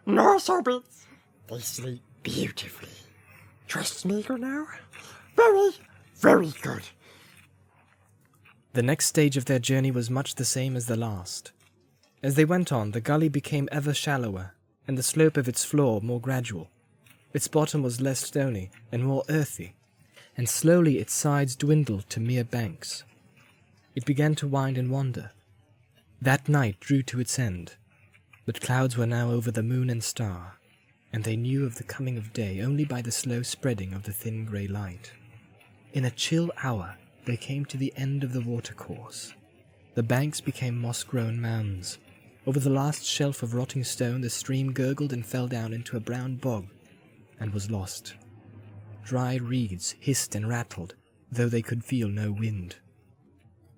Nice hobbits. They sleep beautifully. Trust Smeagol now? Very, very good. The next stage of their journey was much the same as the last. As they went on, the gully became ever shallower, and the slope of its floor more gradual. Its bottom was less stony and more earthy, and slowly its sides dwindled to mere banks. It began to wind and wander. That night drew to its end, but clouds were now over the moon and star, and they knew of the coming of day only by the slow spreading of the thin grey light. In a chill hour, they came to the end of the watercourse. The banks became moss-grown mounds. Over the last shelf of rotting stone, the stream gurgled and fell down into a brown bog, and was lost. Dry reeds hissed and rattled, though they could feel no wind.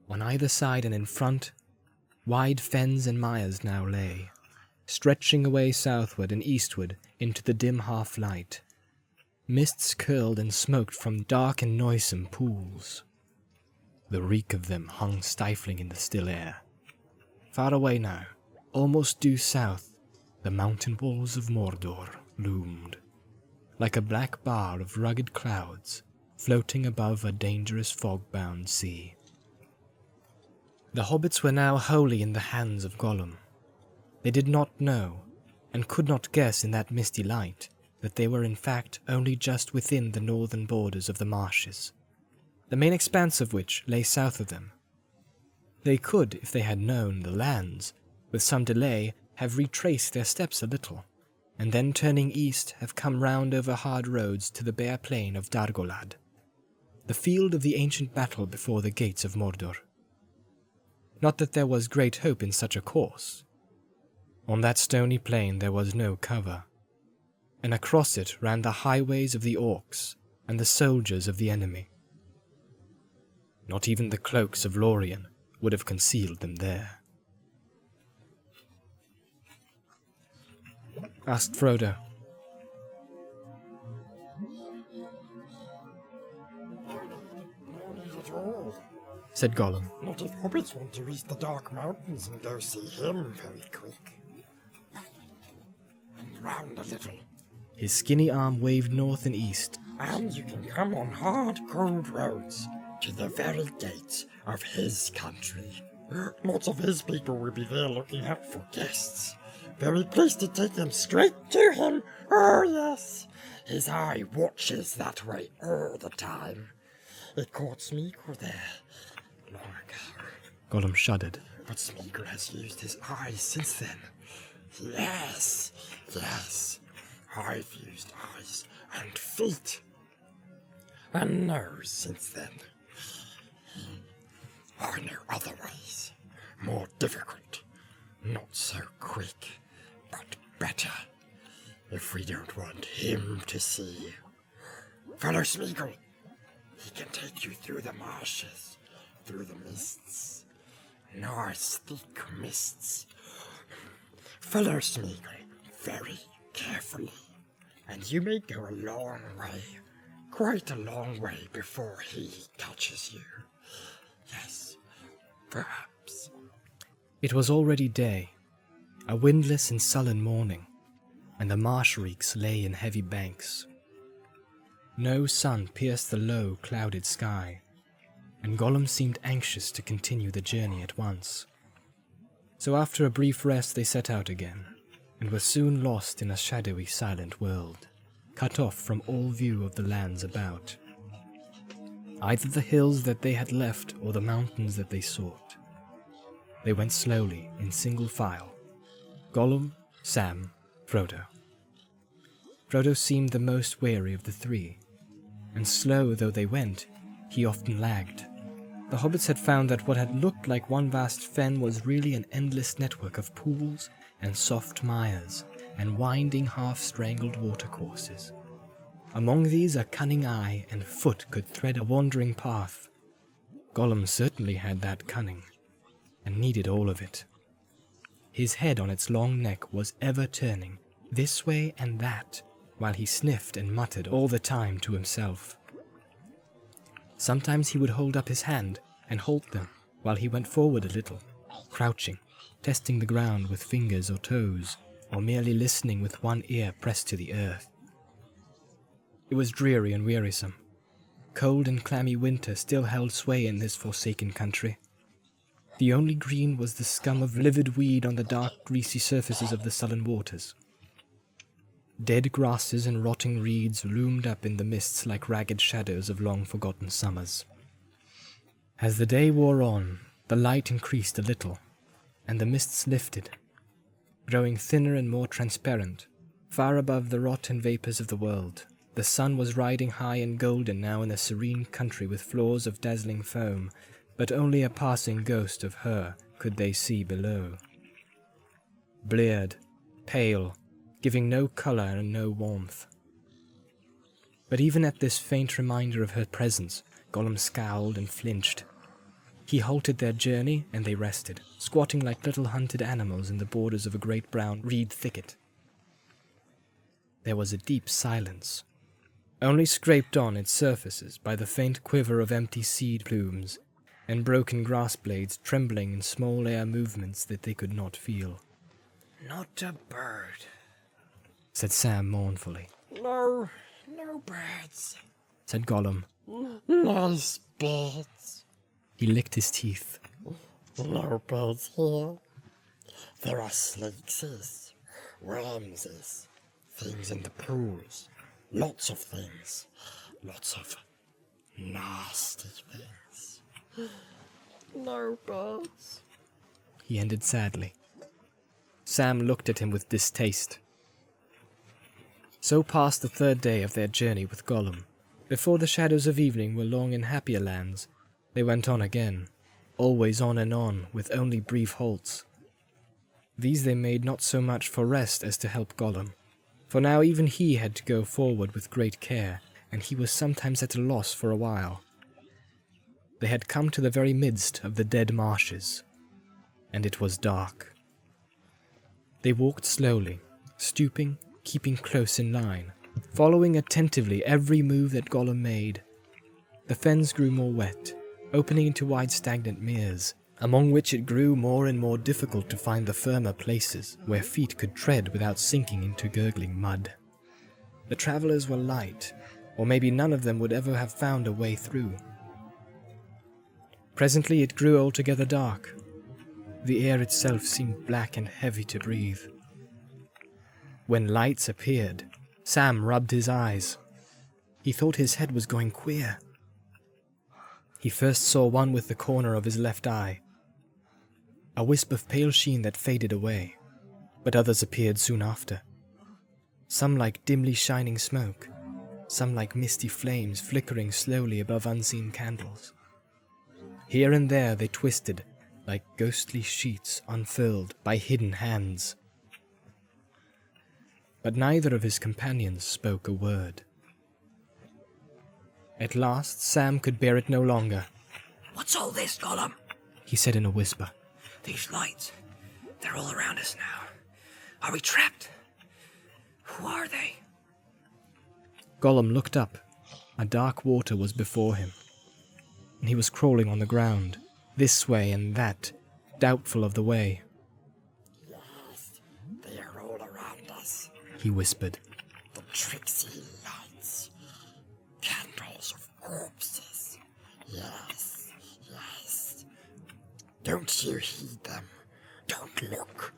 On either side and in front, wide fens and mires now lay, stretching away southward and eastward into the dim half-light. Mists curled and smoked from dark and noisome pools. The reek of them hung stifling in the still air. Far away now, almost due south, the mountain walls of Mordor loomed, like a black bar of rugged clouds floating above a dangerous fog-bound sea. The hobbits were now wholly in the hands of Gollum. They did not know, and could not guess in that misty light, that they were in fact only just within the northern borders of the marshes, the main expanse of which lay south of them. They could, if they had known the lands, with some delay have retraced their steps a little, and then turning east have come round over hard roads to the bare plain of Dargolad, the field of the ancient battle before the gates of Mordor. Not that there was great hope in such a course. On that stony plain there was no cover, and across it ran the highways of the orcs and the soldiers of the enemy. Not even the cloaks of Lorien would have concealed them there. Asked Frodo. Not at all. Said Gollum. Not if hobbits want to reach the Dark Mountains and go see him very quick. And round a little. His skinny arm waved north and east. And you can come on hard, cold roads to the very gates of his country. Lots of his people will be there looking out for guests. Very pleased to take them straight to him. Oh, yes. His eye watches that way all the time. It caught Smeagol there long ago. Gollum shuddered. But Smeagol has used his eyes since then. Yes, yes. I've used eyes and feet and nose since then. I know other ways, more difficult, not so quick, but better, if we don't want him to see. Follow Smeagol. He can take you through the marshes, through the mists. Nice thick mists. Follow Smeagol very carefully, and you may go a long way, quite a long way before he catches you. Yes, perhaps. It was already day, a windless and sullen morning, and the marsh reeks lay in heavy banks. No sun pierced the low, clouded sky, and Gollum seemed anxious to continue the journey at once. So after a brief rest they set out again, and were soon lost in a shadowy, silent world, cut off from all view of the lands about. Either the hills that they had left or the mountains that they sought. They went slowly, in single file. Gollum, Sam, Frodo. Frodo seemed the most weary of the three, and slow though they went, he often lagged. The hobbits had found that what had looked like one vast fen was really an endless network of pools and soft mires and winding half-strangled watercourses. Among these a cunning eye and foot could thread a wandering path. Gollum certainly had that cunning, and needed all of it. His head on its long neck was ever turning, this way and that, while he sniffed and muttered all the time to himself. Sometimes he would hold up his hand and halt them while he went forward a little, crouching, testing the ground with fingers or toes, or merely listening with one ear pressed to the earth. It was dreary and wearisome. Cold and clammy winter still held sway in this forsaken country. The only green was the scum of livid weed on the dark, greasy surfaces of the sullen waters. Dead grasses and rotting reeds loomed up in the mists like ragged shadows of long-forgotten summers. As the day wore on, the light increased a little, and the mists lifted, growing thinner and more transparent, far above the rot and vapours of the world. The sun was riding high and golden now in a serene country with floors of dazzling foam, but only a passing ghost of her could they see below. Bleared, pale, giving no colour and no warmth. But even at this faint reminder of her presence, Gollum scowled and flinched. He halted their journey, and they rested, squatting like little hunted animals in the borders of a great brown reed thicket. There was a deep silence, only scraped on its surfaces by the faint quiver of empty seed plumes and broken grass blades trembling in small air movements that they could not feel. Not a bird, said Sam mournfully. No birds, said Gollum. Nice birds. He licked his teeth. No birds here. There are snakes, worms, things in the pools. Lots of things. Lots of nasty things. No birds. He ended sadly. Sam looked at him with distaste. So passed the third day of their journey with Gollum. Before the shadows of evening were long in happier lands, they went on again, always on and on, with only brief halts. These they made not so much for rest as to help Gollum, for now even he had to go forward with great care, and he was sometimes at a loss for a while. They had come to the very midst of the dead marshes, and it was dark. They walked slowly, stooping, keeping close in line, following attentively every move that Gollum made. The fens grew more wet, opening into wide stagnant meres, among which it grew more and more difficult to find the firmer places where feet could tread without sinking into gurgling mud. The travellers were light, or maybe none of them would ever have found a way through. Presently it grew altogether dark. The air itself seemed black and heavy to breathe. When lights appeared, Sam rubbed his eyes. He thought his head was going queer. He first saw one with the corner of his left eye, a wisp of pale sheen that faded away, but others appeared soon after. Some like dimly shining smoke, some like misty flames flickering slowly above unseen candles. Here and there they twisted, like ghostly sheets unfurled by hidden hands. But neither of his companions spoke a word. At last Sam could bear it no longer. "What's all this, Gollum?" he said in a whisper. "These lights, they're all around us now. Are we trapped? Who are they?" Gollum looked up. A dark water was before him, and he was crawling on the ground, this way and that, doubtful of the way. Yes, they are all around us, He whispered. the tricksy lights. Candles of corpses. Yes, yes. Don't you heed them. Don't look.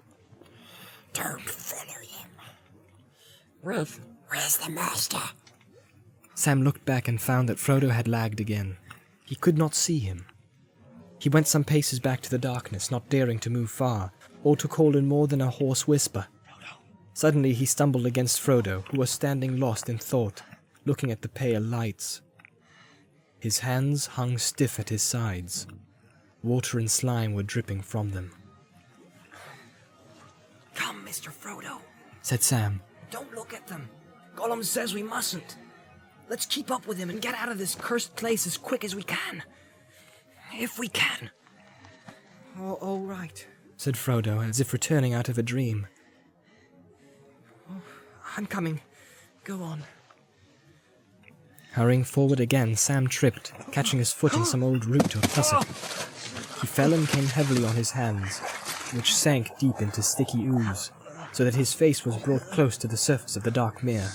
Don't follow them. Where's the master? Sam looked back and found that Frodo had lagged again. He could not see him. He went some paces back to the darkness, not daring to move far, or to call in more than a hoarse whisper. Suddenly he stumbled against Frodo, who was standing lost in thought, looking at the pale lights. His hands hung stiff at his sides. Water and slime were dripping from them. "Come, Mr. Frodo. Said Sam. Don't look at them. Gollum says we mustn't. Let's keep up with him and get out of this cursed place as quick as we can. If we can." All right, Said Frodo, as if returning out of a dream. I'm coming. Go on. Hurrying forward again, Sam tripped, catching his foot in some old root or tussock. He fell and came heavily on his hands, which sank deep into sticky ooze, so that his face was brought close to the surface of the dark mirror.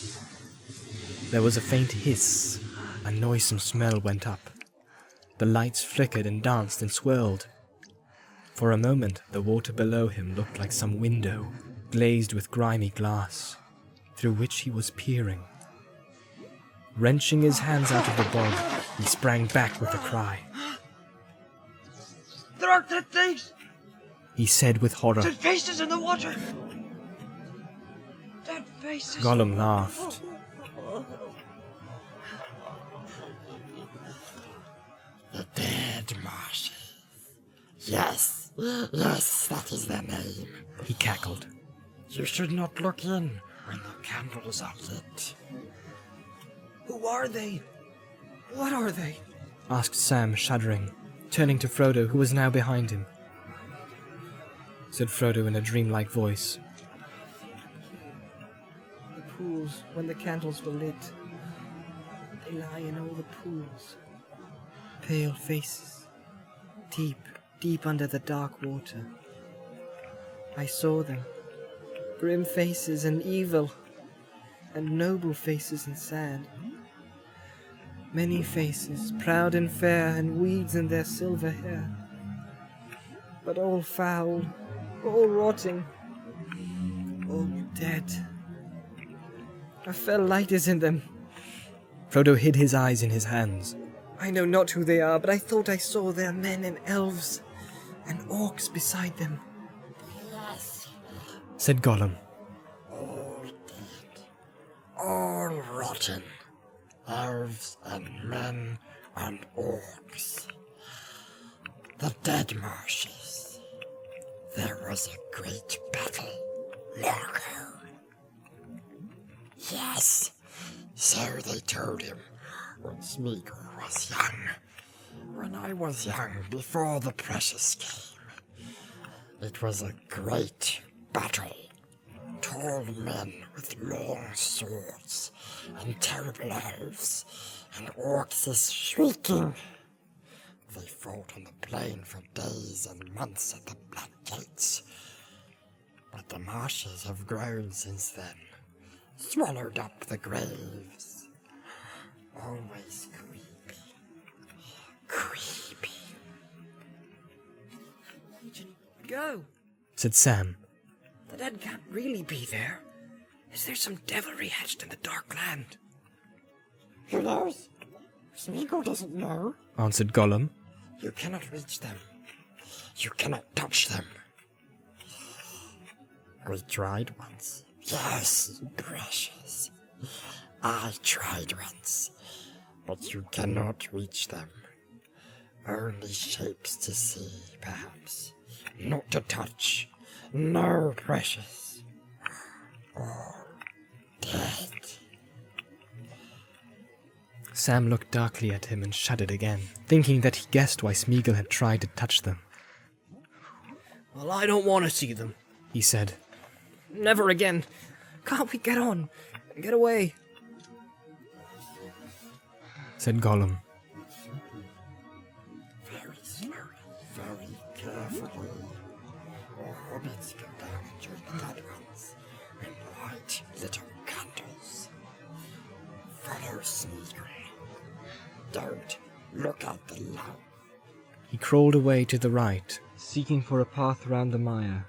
There was a faint hiss. A noisome smell went up. The lights flickered and danced and swirled. For a moment, the water below him looked like some window, glazed with grimy glass, through which he was peering. Wrenching his hands out of the bog, he sprang back with a cry. There are dead things! He said with horror. Dead faces in the water! Dead faces! Gollum laughed. The dead marshes. Yes, yes, that is their name. He cackled. You should not look in when the candles are lit. Who are they? What are they? Asked Sam, shuddering, turning to Frodo, who was now behind him. Said Frodo in a dreamlike voice. The pools, when the candles were lit. They lie in all the pools. Pale faces. Deep, deep under the dark water. I saw them. Grim faces and evil. And noble faces and sad. Many faces, proud and fair, and weeds in their silver hair. But all foul, all rotting, all dead. A fell light is in them. Frodo hid his eyes in his hands. I know not who they are, but I thought I saw their men and elves, and orcs beside them. Yes, Said Gollum. all dead, all rotten. Elves and men and orcs. The dead marshes. There was a great battle long ago. Yes, so they told him when Smeagol was young. When I was young, before the Precious came. It was a great battle. Tall men with long swords, and terrible elves, and orcs shrieking. They fought on the plain for days and months at the Black Gates. But the marshes have grown since then, swallowed up the graves. Always creepy. Creepy. Go! Said Sam. The dead can't really be there. Is there some devilry hatched in the dark land? Who knows? Smeagol doesn't know. Answered Gollum. You cannot reach them. You cannot touch them. We tried once. Yes, precious. I tried once. But you cannot reach them. Only shapes to see, perhaps. Not to touch. No, precious. All dead. Sam looked darkly at him and shuddered again, thinking that he guessed why Smeagol had tried to touch them. Well, I don't want to see them. He said. Never again. Can't we get on and get away? Said Gollum. Very slowly, very carefully. Or hobbits go down and join the dead ones and light little candles. Follow Smeagol. Don't look at the light. He crawled away to the right, seeking for a path round the mire.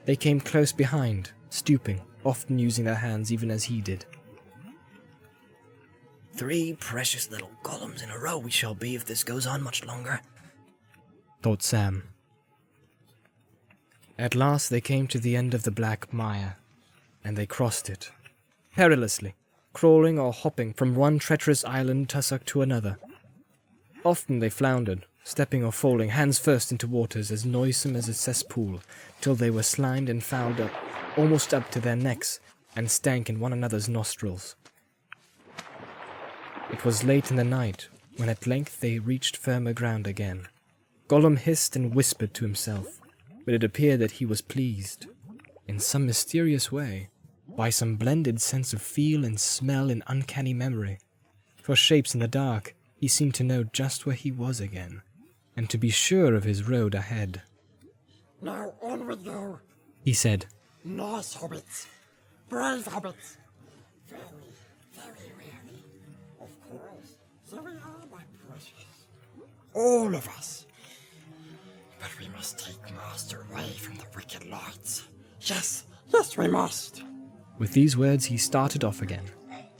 They came close behind, stooping, often using their hands even as he did. 3 precious little Gollums in a row we shall be if this goes on much longer. Thought Sam. At last they came to the end of the black mire, and they crossed it, perilously, crawling or hopping from one treacherous island tussock to another. Often they floundered, stepping or falling hands first into waters as noisome as a cesspool, till they were slimed and fouled up, almost up to their necks, and stank in one another's nostrils. It was late in the night, when at length they reached firmer ground again. Gollum hissed and whispered to himself, but it appeared that he was pleased, in some mysterious way, by some blended sense of feel and smell and uncanny memory. For shapes in the dark, he seemed to know just where he was again, and to be sure of his road ahead. Now on we go, He said. Nice hobbits. Brave hobbits. Very, very rarely. Of course. So we are, my precious. All of us. But we must take Master away from the wicked lights. Yes, yes we must. With these words he started off again,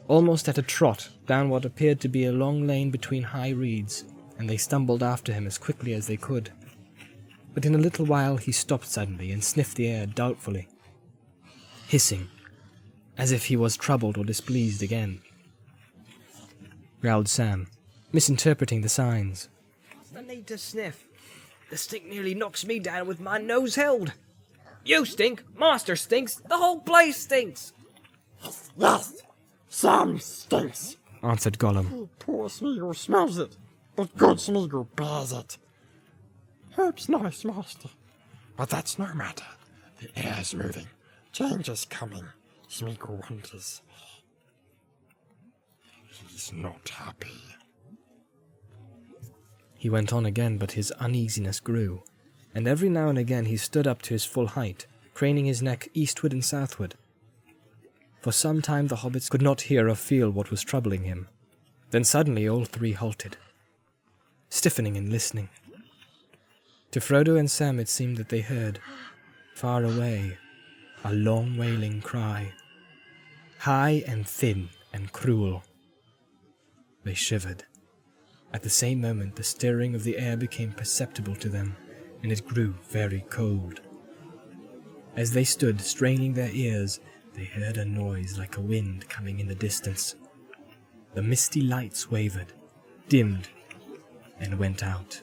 almost at a trot, down what appeared to be a long lane between high reeds, and they stumbled after him as quickly as they could. But in a little while he stopped suddenly and sniffed the air doubtfully, hissing, as if he was troubled or displeased again. Growled Sam, misinterpreting the signs. What's the need to sniff? The stink nearly knocks me down with my nose held. You stink, Master stinks, the whole place stinks. Yes, Sam stinks. Answered Gollum. Poor Smeagol smells it, but good Smeagol bears it. Hope's nice, Master. But that's no matter. The air's moving. Change is coming. Smeagol wonders. He's not happy. He went on again, but his uneasiness grew, and every now and again he stood up to his full height, craning his neck eastward and southward. For some time the hobbits could not hear or feel what was troubling him. Then suddenly all three halted, stiffening and listening. To Frodo and Sam it seemed that they heard, far away, a long wailing cry, high and thin and cruel. They shivered. At the same moment the stirring of the air became perceptible to them, and it grew very cold. As they stood straining their ears, they heard a noise like a wind coming in the distance. The misty lights wavered, dimmed, and went out.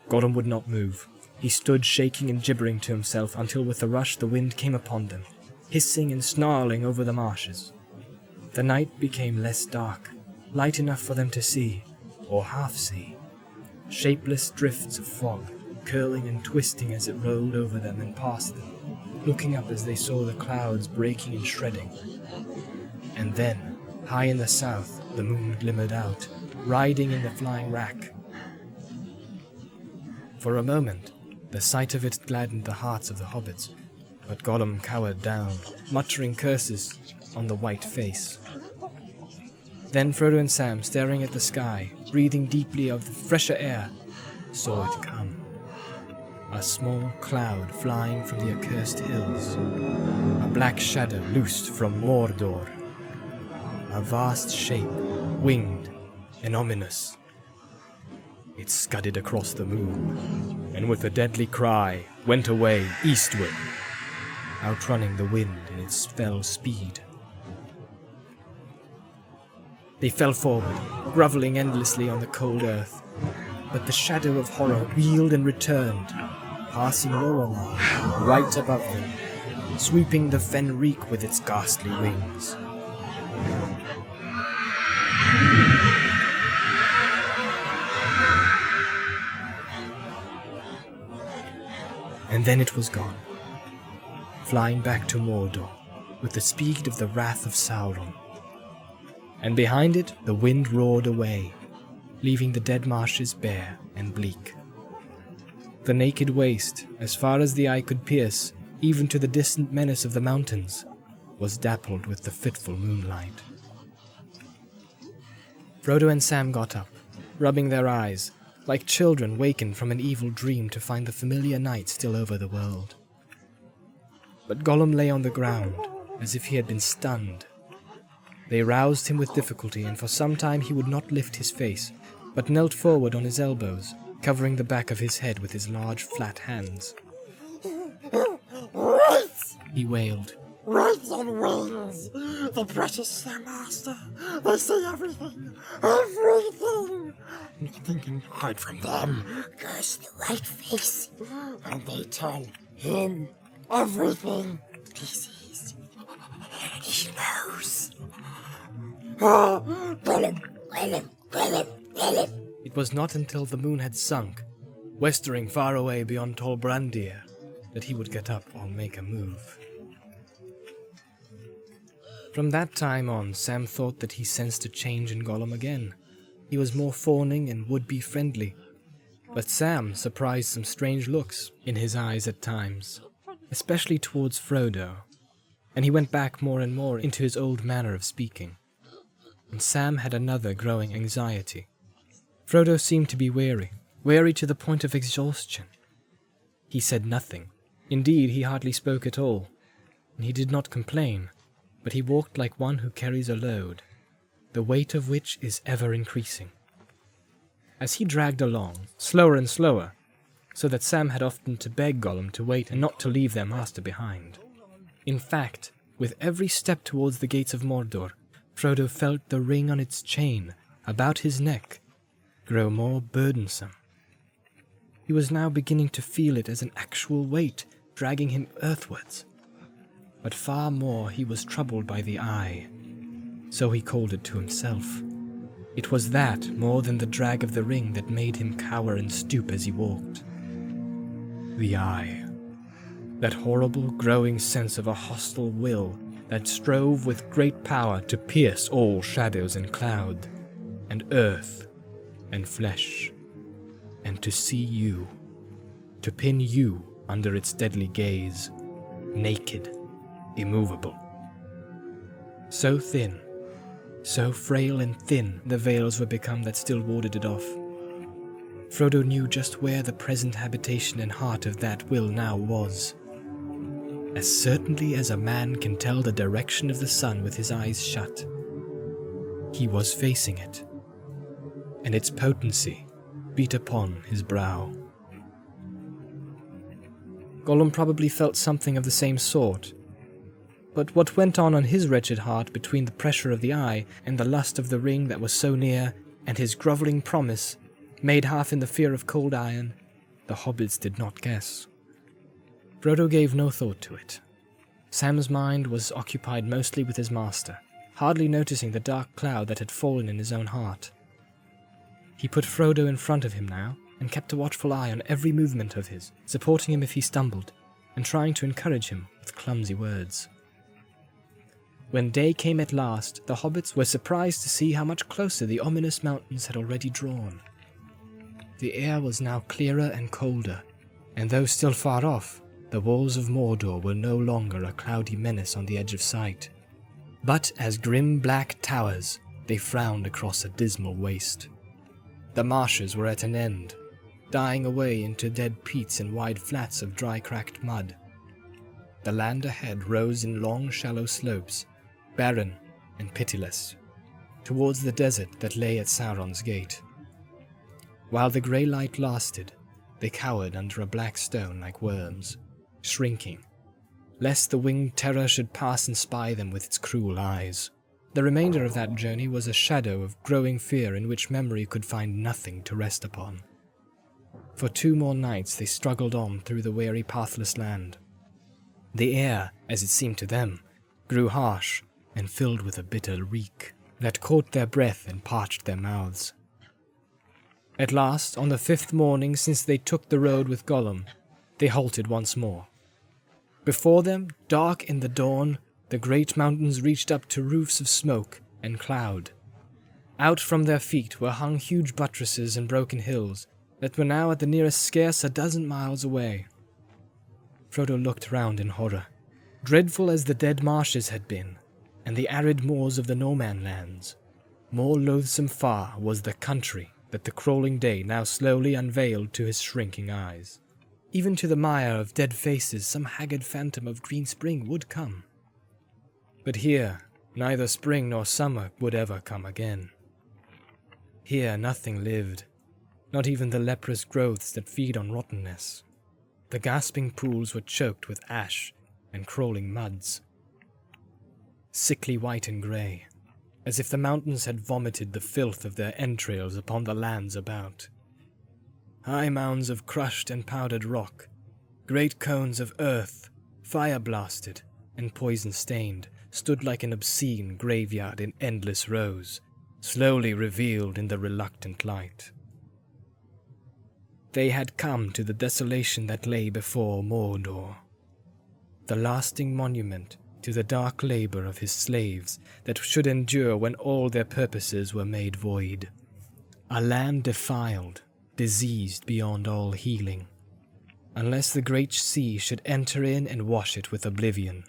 Gollum would not move. He stood shaking and gibbering to himself until with a rush the wind came upon them, hissing and snarling over the marshes. The night became less dark, light enough for them to see, or half see, shapeless drifts of fog, curling and twisting as it rolled over them and past them, looking up as they saw the clouds breaking and shredding. And then, high in the south, the moon glimmered out, riding in the flying wrack. For a moment, the sight of it gladdened the hearts of the hobbits, but Gollum cowered down, muttering curses on the white face. Then Frodo and Sam, staring at the sky, breathing deeply of the fresher air, saw it come. A small cloud flying from the accursed hills. A black shadow loosed from Mordor. A vast shape, winged and ominous. It scudded across the moon, and with a deadly cry, went away eastward, outrunning the wind in its fell speed. They fell forward, grovelling endlessly on the cold earth, but the shadow of horror wheeled and returned, passing Lorelei right above them, sweeping the Fenreek with its ghastly wings. And then it was gone, flying back to Mordor with the speed of the wrath of Sauron. And behind it the wind roared away, leaving the dead marshes bare and bleak. The naked waste, as far as the eye could pierce, even to the distant menace of the mountains, was dappled with the fitful moonlight. Frodo and Sam got up, rubbing their eyes, like children wakened from an evil dream to find the familiar night still over the world. But Gollum lay on the ground, as if he had been stunned. They roused him with difficulty, and for some time he would not lift his face, but knelt forward on his elbows, covering the back of his head with his large flat hands. Wraiths! He wailed. Wraiths on wings! The precious Sir Master! They see everything! Everything! Nothing can hide from them! Curse the white face! And they tell him everything! He sees. He knows. Oh, kill him! Kill him! Kill him! Kill him! It was not until the moon had sunk, westering far away beyond Tol Brandir, that he would get up or make a move. From that time on, Sam thought that he sensed a change in Gollum again. He was more fawning and would-be friendly, but Sam surprised some strange looks in his eyes at times, especially towards Frodo, and he went back more and more into his old manner of speaking. And Sam had another growing anxiety. Frodo seemed to be weary to the point of exhaustion. He said nothing. Indeed, he hardly spoke at all, and he did not complain, but he walked like one who carries a load, the weight of which is ever increasing. As he dragged along, slower and slower, so that Sam had often to beg Gollum to wait and not to leave their master behind. In fact, with every step towards the gates of Mordor, Frodo felt the ring on its chain about his neck grow more burdensome. He was now beginning to feel it as an actual weight dragging him earthwards. But far more he was troubled by the eye, so he called it to himself. It was that more than the drag of the ring that made him cower and stoop as he walked. The eye. That horrible growing sense of a hostile will that strove with great power to pierce all shadows and cloud, and earth, and flesh, and to see you, to pin you under its deadly gaze, naked, immovable. So thin, so frail and thin the veils were become that still warded it off. Frodo knew just where the present habitation and heart of that will now was. As certainly as a man can tell the direction of the sun with his eyes shut, he was facing it, and its potency beat upon his brow. Gollum probably felt something of the same sort, but what went on his wretched heart between the pressure of the eye and the lust of the ring that was so near, and his grovelling promise, made half in the fear of cold iron, the hobbits did not guess. Frodo gave no thought to it. Sam's mind was occupied mostly with his master, hardly noticing the dark cloud that had fallen in his own heart. He put Frodo in front of him now, and kept a watchful eye on every movement of his, supporting him if he stumbled, and trying to encourage him with clumsy words. When day came at last, the hobbits were surprised to see how much closer the ominous mountains had already drawn. The air was now clearer and colder, and though still far off, the walls of Mordor were no longer a cloudy menace on the edge of sight, but as grim black towers, they frowned across a dismal waste. The marshes were at an end, dying away into dead peats and wide flats of dry cracked mud. The land ahead rose in long shallow slopes, barren and pitiless, towards the desert that lay at Sauron's gate. While the grey light lasted, they cowered under a black stone like worms, shrinking, lest the winged terror should pass and spy them with its cruel eyes. The remainder of that journey was a shadow of growing fear in which memory could find nothing to rest upon. For 2 more nights they struggled on through the weary pathless land. The air, as it seemed to them, grew harsh and filled with a bitter reek that caught their breath and parched their mouths. At last, on the 5th morning since they took the road with Gollum, they halted once more. Before them, dark in the dawn, the great mountains reached up to roofs of smoke and cloud. Out from their feet were hung huge buttresses and broken hills that were now at the nearest scarce a dozen miles away. Frodo looked round in horror. Dreadful as the dead marshes had been, and the arid moors of the No-Man lands, more loathsome far was the country that the crawling day now slowly unveiled to his shrinking eyes. Even to the mire of dead faces some haggard phantom of green spring would come. But here, neither spring nor summer would ever come again. Here nothing lived, not even the leprous growths that feed on rottenness. The gasping pools were choked with ash and crawling muds, sickly white and grey, as if the mountains had vomited the filth of their entrails upon the lands about. High mounds of crushed and powdered rock, great cones of earth, fire-blasted and poison-stained, stood like an obscene graveyard in endless rows, slowly revealed in the reluctant light. They had come to the desolation that lay before Mordor, the lasting monument to the dark labor of his slaves that should endure when all their purposes were made void. A land defiled, diseased beyond all healing. unless the great sea should enter in and wash it with oblivion.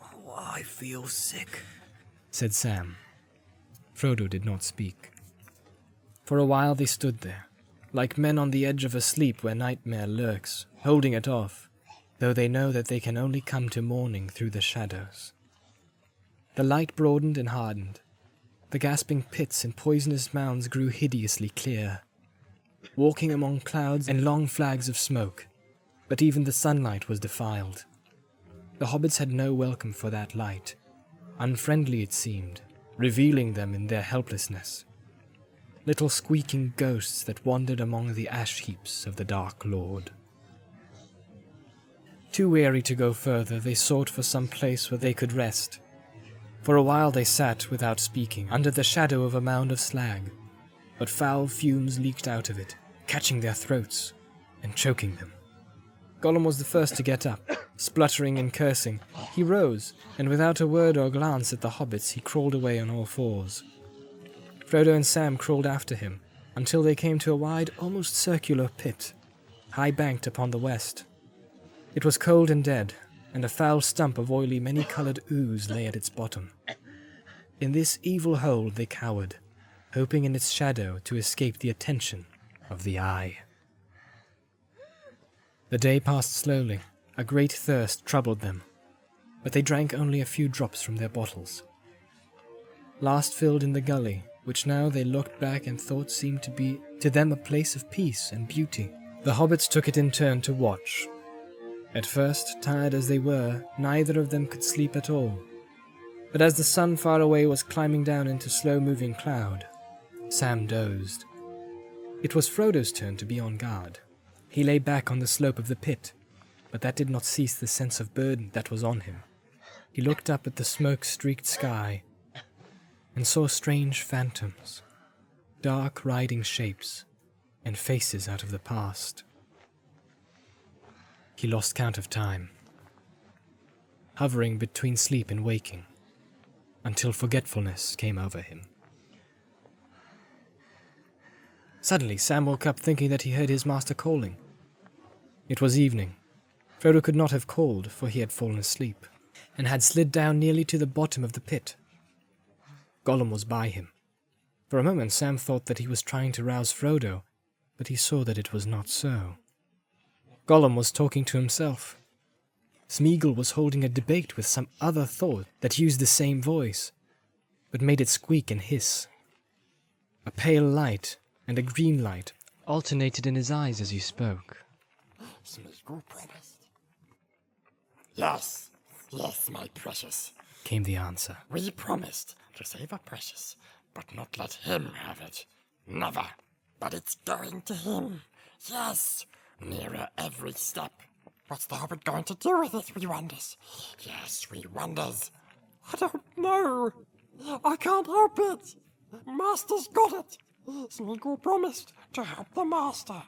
Oh, I feel sick, said Sam. Frodo did not speak. For a while they stood there, like men on the edge of a sleep where nightmare lurks, holding it off, though they know that they can only come to morning through the shadows. The light broadened and hardened. The gasping pits and poisonous mounds grew hideously clear, walking among clouds and long flags of smoke, but even the sunlight was defiled. The hobbits had no welcome for that light. Unfriendly it seemed, revealing them in their helplessness. Little squeaking ghosts that wandered among the ash heaps of the Dark Lord. Too weary to go further, they sought for some place where they could rest. For a while they sat, without speaking, under the shadow of a mound of slag, but foul fumes leaked out of it, catching their throats and choking them. Gollum was the first to get up, spluttering and cursing. He rose, and without a word or glance at the hobbits, he crawled away on all fours. Frodo and Sam crawled after him, until they came to a wide, almost circular pit, high-banked upon the west. It was cold and dead, and a foul stump of oily, many-coloured ooze lay at its bottom. In this evil hole they cowered, hoping in its shadow to escape the attention of the Eye. The day passed slowly. A great thirst troubled them, but they drank only a few drops from their bottles. Last filled in the gully, which now they looked back and thought seemed to be to them a place of peace and beauty. The hobbits took it in turn to watch. At first, tired as they were, neither of them could sleep at all. But as the sun far away was climbing down into slow-moving cloud, Sam dozed. It was Frodo's turn to be on guard. He lay back on the slope of the pit, but that did not cease the sense of burden that was on him. He looked up at the smoke-streaked sky and saw strange phantoms, dark riding shapes, and faces out of the past. He lost count of time, hovering between sleep and waking, until forgetfulness came over him. Suddenly, Sam woke up thinking that he heard his master calling. It was evening. Frodo could not have called, for he had fallen asleep, and had slid down nearly to the bottom of the pit. Gollum was by him. For a moment Sam thought that he was trying to rouse Frodo, but he saw that it was not so. Gollum was talking to himself. Smeagol was holding a debate with some other thought that used the same voice, but made it squeak and hiss. A pale light and a green light alternated in his eyes as he spoke. Smeagol promised. Yes, my precious, came the answer. We promised to save our precious, but not let him have it. Never. But it's going to him. Yes, nearer every step. What's the Hobbit going to do with it, we wonders? Yes, we wonders. I don't know. I can't help it. Master's got it. Smeagol promised to help the Master.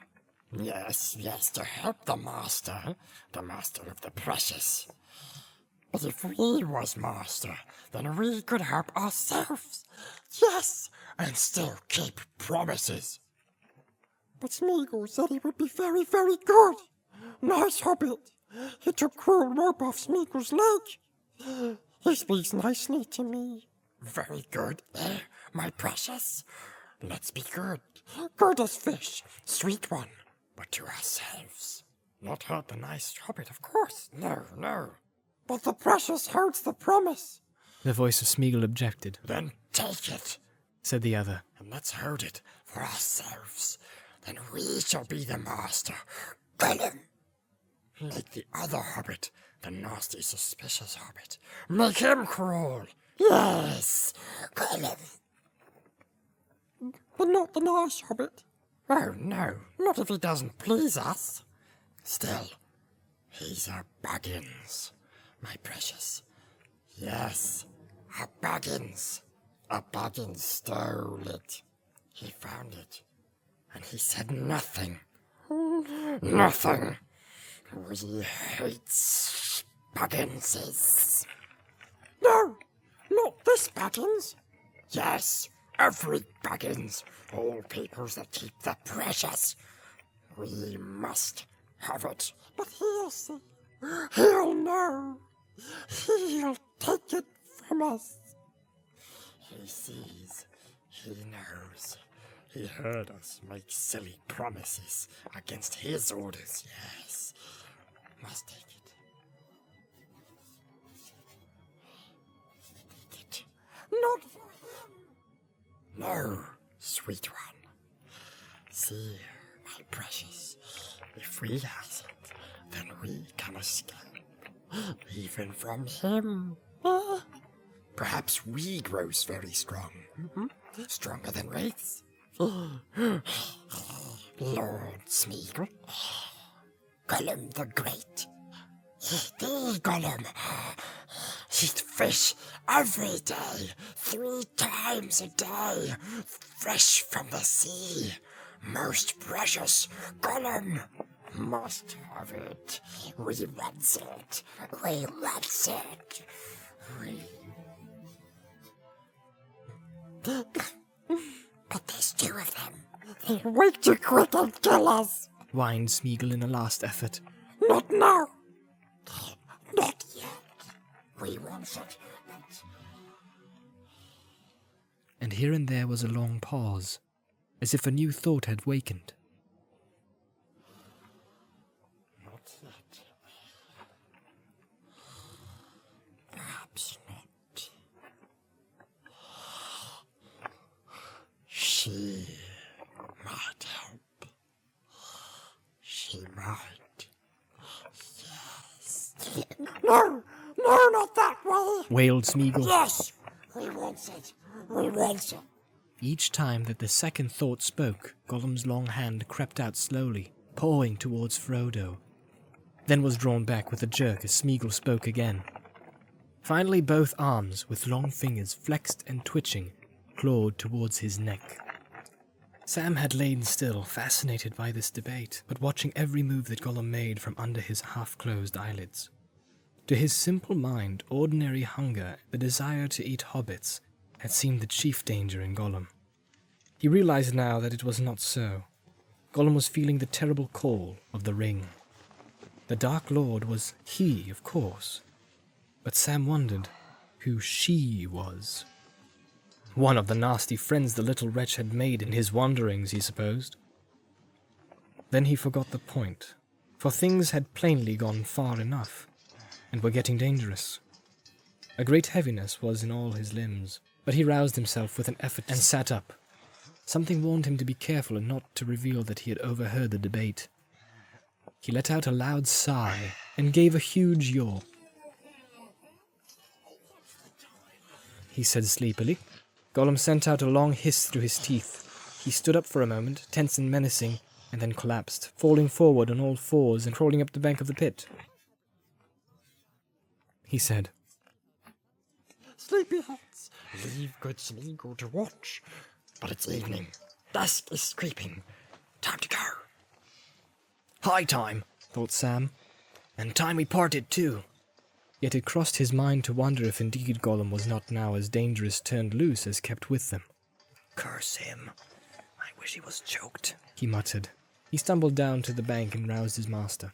Yes, to help the Master of the precious. But if we was Master, then we could help ourselves. Yes, and still keep promises. But Smeagol said he would be very, very good. Nice Hobbit. He took cruel rope off Smeagol's leg. He speaks nicely to me. Very good, my precious. Let's be good. Good as fish. Sweet one. But to ourselves. Not hurt the nice Hobbit, of course. No. But the precious holds the promise. The voice of Smeagol objected. Then take it, said the other. And let's hold it for ourselves. Then we shall be the Master. Gollum! Make the other Hobbit, the nasty, suspicious Hobbit. Make him crawl. Yes, Gollum. But not the nice Hobbit. Oh, no, not if he doesn't please us. Still, he's a Baggins, my precious. Yes, a Baggins. A Baggins stole it. He found it. And he said nothing. Nothing. We hate Bagginses. No, not this Baggins. Yes, every Baggins. All peoples that keep the precious. We must Hobbit, but he'll see. He'll know. He'll take it from us. He sees. He knows. He heard us make silly promises against his orders, yes. Must take it. Take it. Not for him. No, sweet one. See, my precious, if we have it, then we can escape. Even from him. Perhaps we grows very strong. Stronger than wraiths. Lord Smeagol. Gollum the Great. The Gollum. Eat fish every day, 3 times a day, fresh from the sea. Most precious Gollum. Must have it. We want it. We want it. But there's 2 of them. They're way too quick and kill us. Whined Smeagol in a last effort. Not now. Not yet. We want it, but... And here and there was a long pause, as if a new thought had wakened. Not yet. Perhaps not. She might help. She might. Yes. No! No, not that way! Wailed Smeagol. Yes! We want it. We want it. Each time that the second thought spoke, Gollum's long hand crept out slowly, pawing towards Frodo, then was drawn back with a jerk as Smeagol spoke again. Finally, both arms, with long fingers flexed and twitching, clawed towards his neck. Sam had lain still, fascinated by this debate, but watching every move that Gollum made from under his half-closed eyelids. To his simple mind, ordinary hunger, the desire to eat hobbits, had seemed the chief danger in Gollum. He realized now that it was not so. Gollum was feeling the terrible call of the ring. The Dark Lord was he, of course, but Sam wondered who she was. One of the nasty friends the little wretch had made in his wanderings, he supposed. Then he forgot the point, for things had plainly gone far enough, and were getting dangerous. A great heaviness was in all his limbs, but he roused himself with an effort and sat up. Something warned him to be careful and not to reveal that he had overheard the debate. He let out a loud sigh and gave a huge yawn. He said sleepily. Gollum sent out a long hiss through his teeth. He stood up for a moment, tense and menacing, and then collapsed, falling forward on all fours and crawling up the bank of the pit. He said, Sleepyheads, leave good Smeagol to watch. But it's evening. Dusk is creeping. Time to go. "High time," thought Sam. "And time we parted too." Yet it crossed his mind to wonder if indeed Gollum was not now as dangerous turned loose as kept with them. "Curse him. I wish he was choked," he muttered. He stumbled down to the bank and roused his master.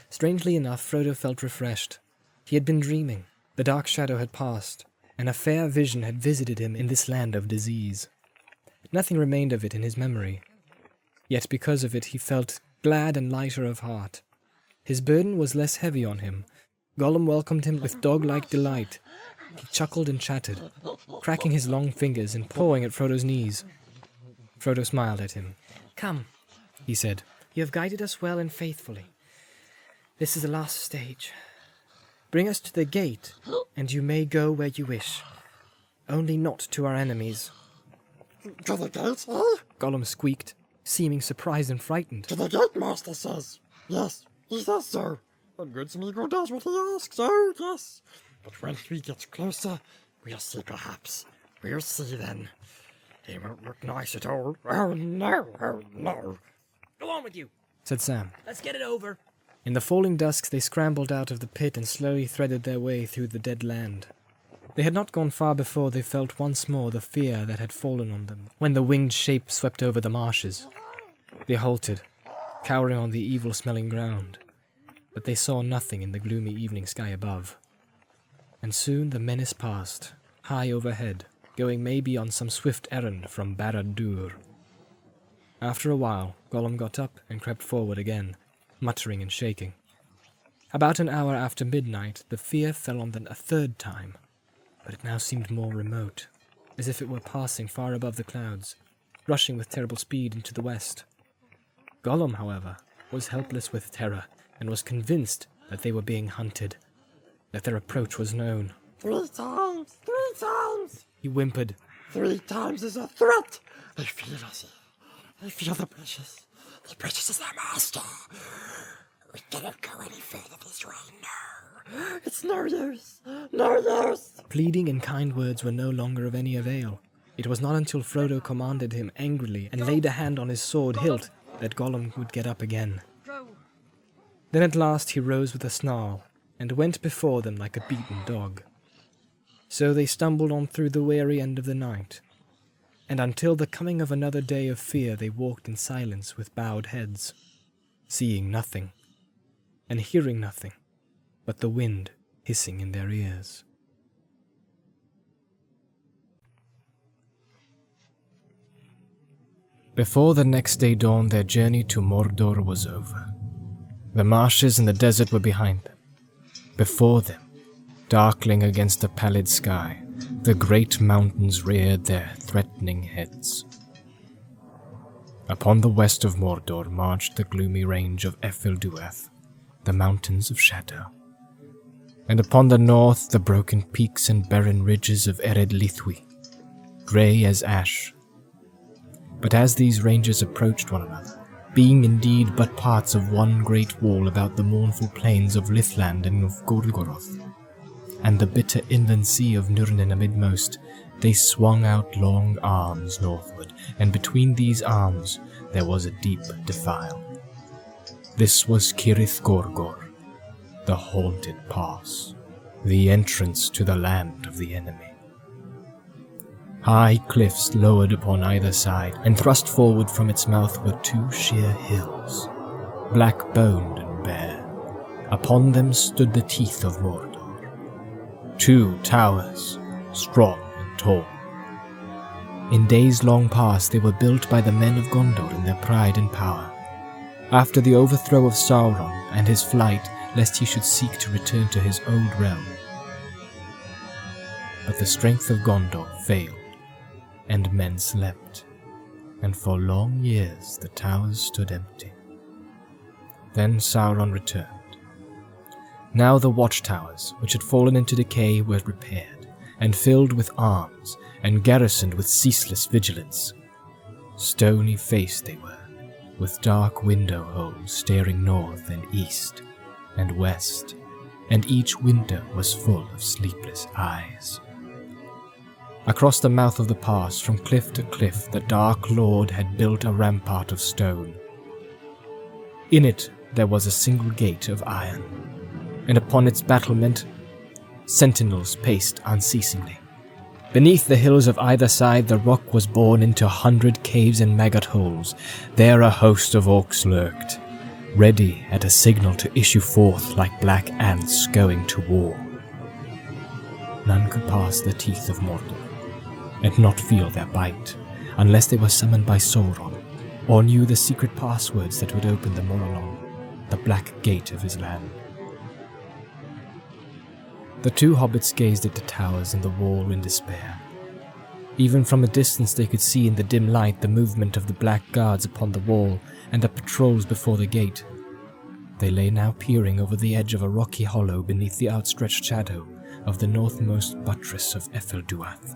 Strangely enough, Frodo felt refreshed. He had been dreaming. The dark shadow had passed, and a fair vision had visited him in this land of disease. Nothing remained of it in his memory. Yet because of it he felt glad and lighter of heart. His burden was less heavy on him. Gollum welcomed him with dog-like delight. He chuckled and chattered, cracking his long fingers and pawing at Frodo's knees. Frodo smiled at him. "Come," he said. "You have guided us well and faithfully. This is the last stage. Bring us to the gate, and you may go where you wish. Only not to our enemies." To the gate, eh? Gollum squeaked, seeming surprised and frightened. To the gate, Master says. Yes, he says so. And good Smeagol does what he asks, oh yes. But when we get closer, we'll see perhaps. We'll see then. He won't look nice at all. Oh no, oh no. Go on with you, said Sam. Let's get it over. In the falling dusk they scrambled out of the pit and slowly threaded their way through the dead land. They had not gone far before they felt once more the fear that had fallen on them when the winged shape swept over the marshes. They halted, cowering on the evil-smelling ground, but they saw nothing in the gloomy evening sky above. And soon the menace passed, high overhead, going maybe on some swift errand from Barad-dûr. After a while, Gollum got up and crept forward again, muttering and shaking. About an hour after midnight, the fear fell on them a third time, but it now seemed more remote, as if it were passing far above the clouds, rushing with terrible speed into the west. Gollum, however, was helpless with terror, and was convinced that they were being hunted, that their approach was known. 3 times! 3 times! He whimpered. 3 times is a threat! They feel us. They feel the precious. The precious is their master. We cannot go any further this way, no. It's no use. No use. Pleading and kind words were no longer of any avail. It was not until Frodo commanded him angrily and laid a hand on his sword hilt that Gollum would get up again. Then at last he rose with a snarl, and went before them like a beaten dog. So they stumbled on through the weary end of the night, and until the coming of another day of fear they walked in silence with bowed heads, seeing nothing, and hearing nothing but the wind hissing in their ears. Before the next day dawned, their journey to Mordor was over. The marshes and the desert were behind them. Before them, darkling against a pallid sky, the great mountains reared their threatening heads. Upon the west of Mordor marched the gloomy range of Ephilduath, the mountains of shadow, and upon the north the broken peaks and barren ridges of Ered Lithwi, grey as ash. But as these ranges approached one another, being indeed but parts of one great wall about the mournful plains of Lithland and of Gorgoroth, and the bitter inland sea of Nurnen amidmost, they swung out long arms northward, and between these arms there was a deep defile. This was Cirith Gorgor, the haunted pass, the entrance to the land of the enemy. High cliffs lowered upon either side, and thrust forward from its mouth were 2 sheer hills, black-boned and bare. Upon them stood the teeth of Mordor, 2 towers, strong and tall. In days long past they were built by the men of Gondor in their pride and power, after the overthrow of Sauron and his flight, lest he should seek to return to his old realm. But the strength of Gondor failed, and men slept, and for long years the towers stood empty. Then Sauron returned. Now the watchtowers, which had fallen into decay, were repaired, and filled with arms, and garrisoned with ceaseless vigilance. Stony-faced they were, with dark window holes staring north and east and west, and each window was full of sleepless eyes. Across the mouth of the pass, from cliff to cliff, the Dark Lord had built a rampart of stone. In it there was a single gate of iron, and upon its battlement sentinels paced unceasingly. Beneath the hills of either side the rock was borne into 100 caves and maggot holes. There a host of orcs lurked, ready at a signal to issue forth like black ants going to war. None could pass the teeth of Mordor, and not feel their bite, unless they were summoned by Sauron, or knew the secret passwords that would open the Morolong, the black gate of his land. The 2 hobbits gazed at the towers and the wall in despair. Even from a distance they could see in the dim light the movement of the black guards upon the wall and the patrols before the gate. They lay now peering over the edge of a rocky hollow beneath the outstretched shadow of the northmost buttress of Ephilduath.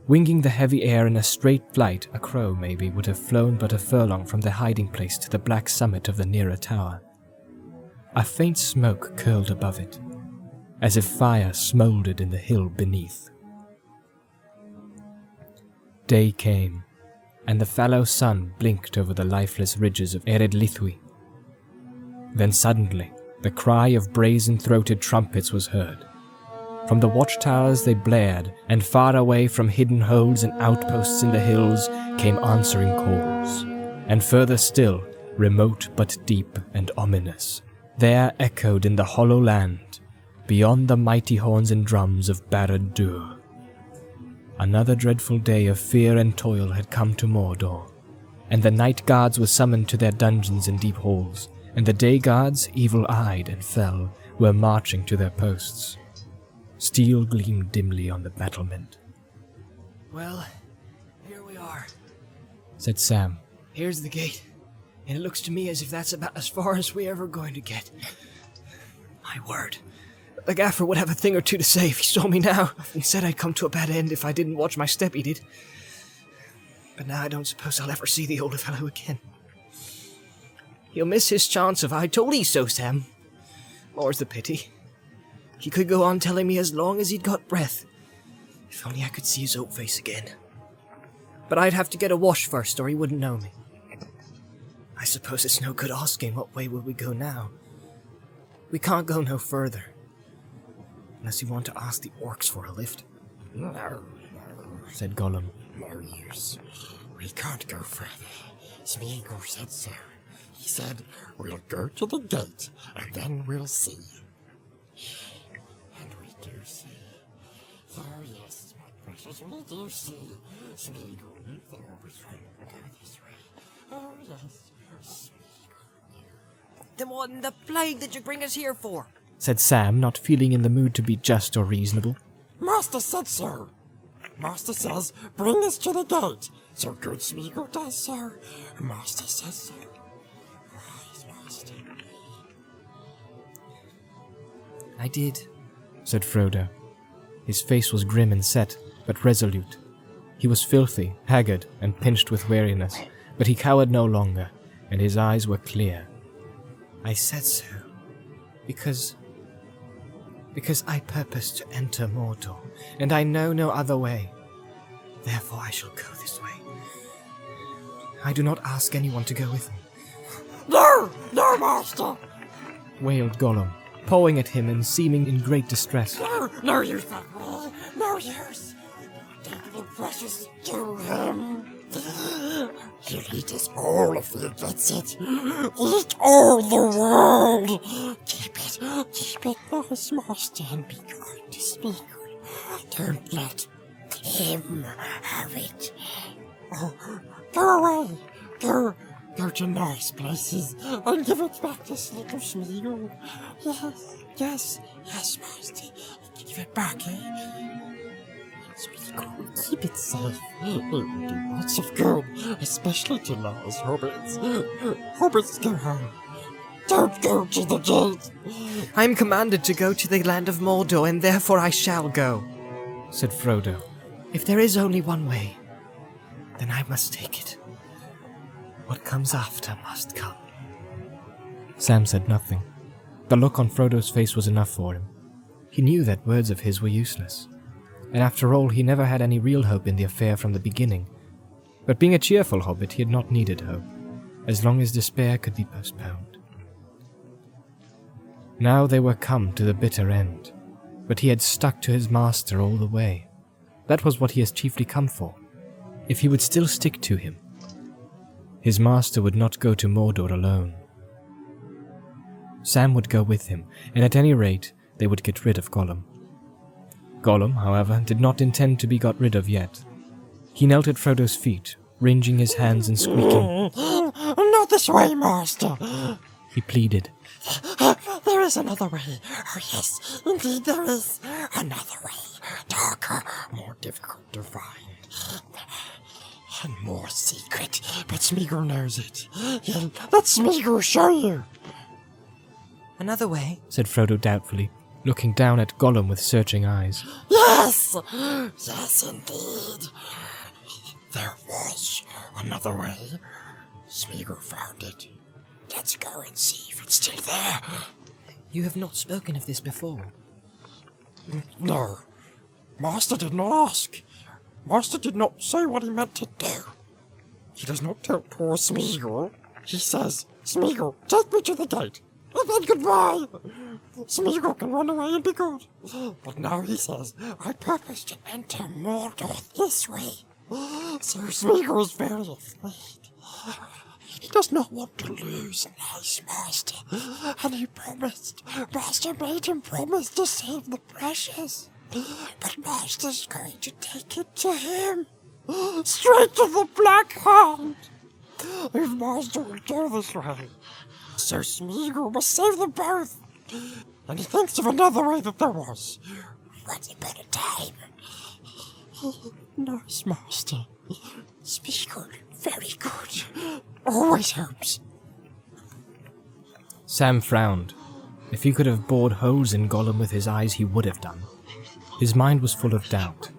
Winging the heavy air in a straight flight, a crow, maybe, would have flown but a furlong from their hiding place to the black summit of the nearer tower. A faint smoke curled above it, as if fire smouldered in the hill beneath. Day came, and the fallow sun blinked over the lifeless ridges of Ered Lithwi. Then suddenly, the cry of brazen-throated trumpets was heard. From the watchtowers they blared, and far away from hidden holds and outposts in the hills came answering calls, and further still, remote but deep and ominous, there echoed in the hollow land, beyond the mighty horns and drums of Barad-dûr. Another dreadful day of fear and toil had come to Mordor, and the night guards were summoned to their dungeons and deep halls, and the day guards, evil-eyed and fell, were marching to their posts. Steel gleamed dimly on the battlement. Well, here we are, said Sam. Here's the gate, and it looks to me as if that's about as far as we're ever going to get. My word. The gaffer would have a thing or two to say if he saw me now, and said I'd come to a bad end if I didn't watch my step, he did. But now I don't suppose I'll ever see the old fellow again. He'll miss his chance of I told 'ee so, Sam. More's the pity. He could go on telling me as long as he'd got breath. If only I could see his old face again. But I'd have to get a wash first, or he wouldn't know me. I suppose it's no good asking what way will we go now. We can't go no further. Unless you want to ask the orcs for a lift. No, said Gollum. no use. We can't go further. Smeagol said so. He said, we'll go to the gate, and then we'll see. And we do see. Oh yes, my precious, we do see. Smeagol knew they always wanted to go this way. Oh yes, Smeagol. Then what in the plague did you bring us here for? Said Sam, not feeling in the mood to be just or reasonable. Master said so. Master says, bring us to the gate. So good Smeagol does so. Master says so. Wise Master. I did, said Frodo. His face was grim and set, but resolute. He was filthy, haggard, and pinched with weariness, but he cowered no longer, and his eyes were clear. I said so, because I purpose to enter Mordor, and I know no other way. Therefore I shall go this way. I do not ask anyone to go with me. No, no, Master. Wailed Gollum, pawing at him and seeming in great distress. No use that way. No use. Take the precious to him. He'll eat us all if he gets it. Eat all the world. Keep it, nice Master, and be kind to Smeagol. Don't let him have it. Oh, go away. Go to nice places and give it back to little Smeagol. Yes, Master. Give it back, eh? Smeagol will keep it safe. It will do lots of good, especially to nice hobbits. Hobbits, go home. Don't go to the gate. I am commanded to go to the land of Mordor, and therefore I shall go, said Frodo. If there is only one way, then I must take it. What comes after must come. Sam said nothing. The look on Frodo's face was enough for him. He knew that words of his were useless, and after all he never had any real hope in the affair from the beginning. But being a cheerful hobbit, he had not needed hope, as long as despair could be postponed. Now they were come to the bitter end, but he had stuck to his master all the way. That was what he has chiefly come for. If he would still stick to him, his master would not go to Mordor alone. Sam would go with him, and at any rate, they would get rid of Gollum. Gollum, however, did not intend to be got rid of yet. He knelt at Frodo's feet, wringing his hands and squeaking. Not this way, Master. He pleaded. There is another way. Oh, yes, indeed there is. Another way. Darker, more difficult to find. And more secret. But Smeagol knows it. Let Smeagol show you. Another way? Said Frodo doubtfully, looking down at Gollum with searching eyes. Yes! Yes, indeed. There was another way. Smeagol found it. Let's go and see if it's still there. You have not spoken of this before. No. Master did not ask. Master did not say what he meant to do. He does not tell poor Smeagol. He says, Smeagol, take me to the gate. And then goodbye. Smeagol can run away and be good. But now he says, I purpose to enter Mordor this way. So Smeagol is very afraid. He does not want to lose nice Master, and he promised. Master made him promise to save the precious. But Master's going to take it to him. Straight to the Black Hound. If Master will go this way, so Smeagol must save them both. And he thinks of another way that there was. What a better time. Nice Master. Smeagol, very good. Always hopes. Sam frowned. If he could have bored holes in Gollum with his eyes, he would have done. His mind was full of doubt.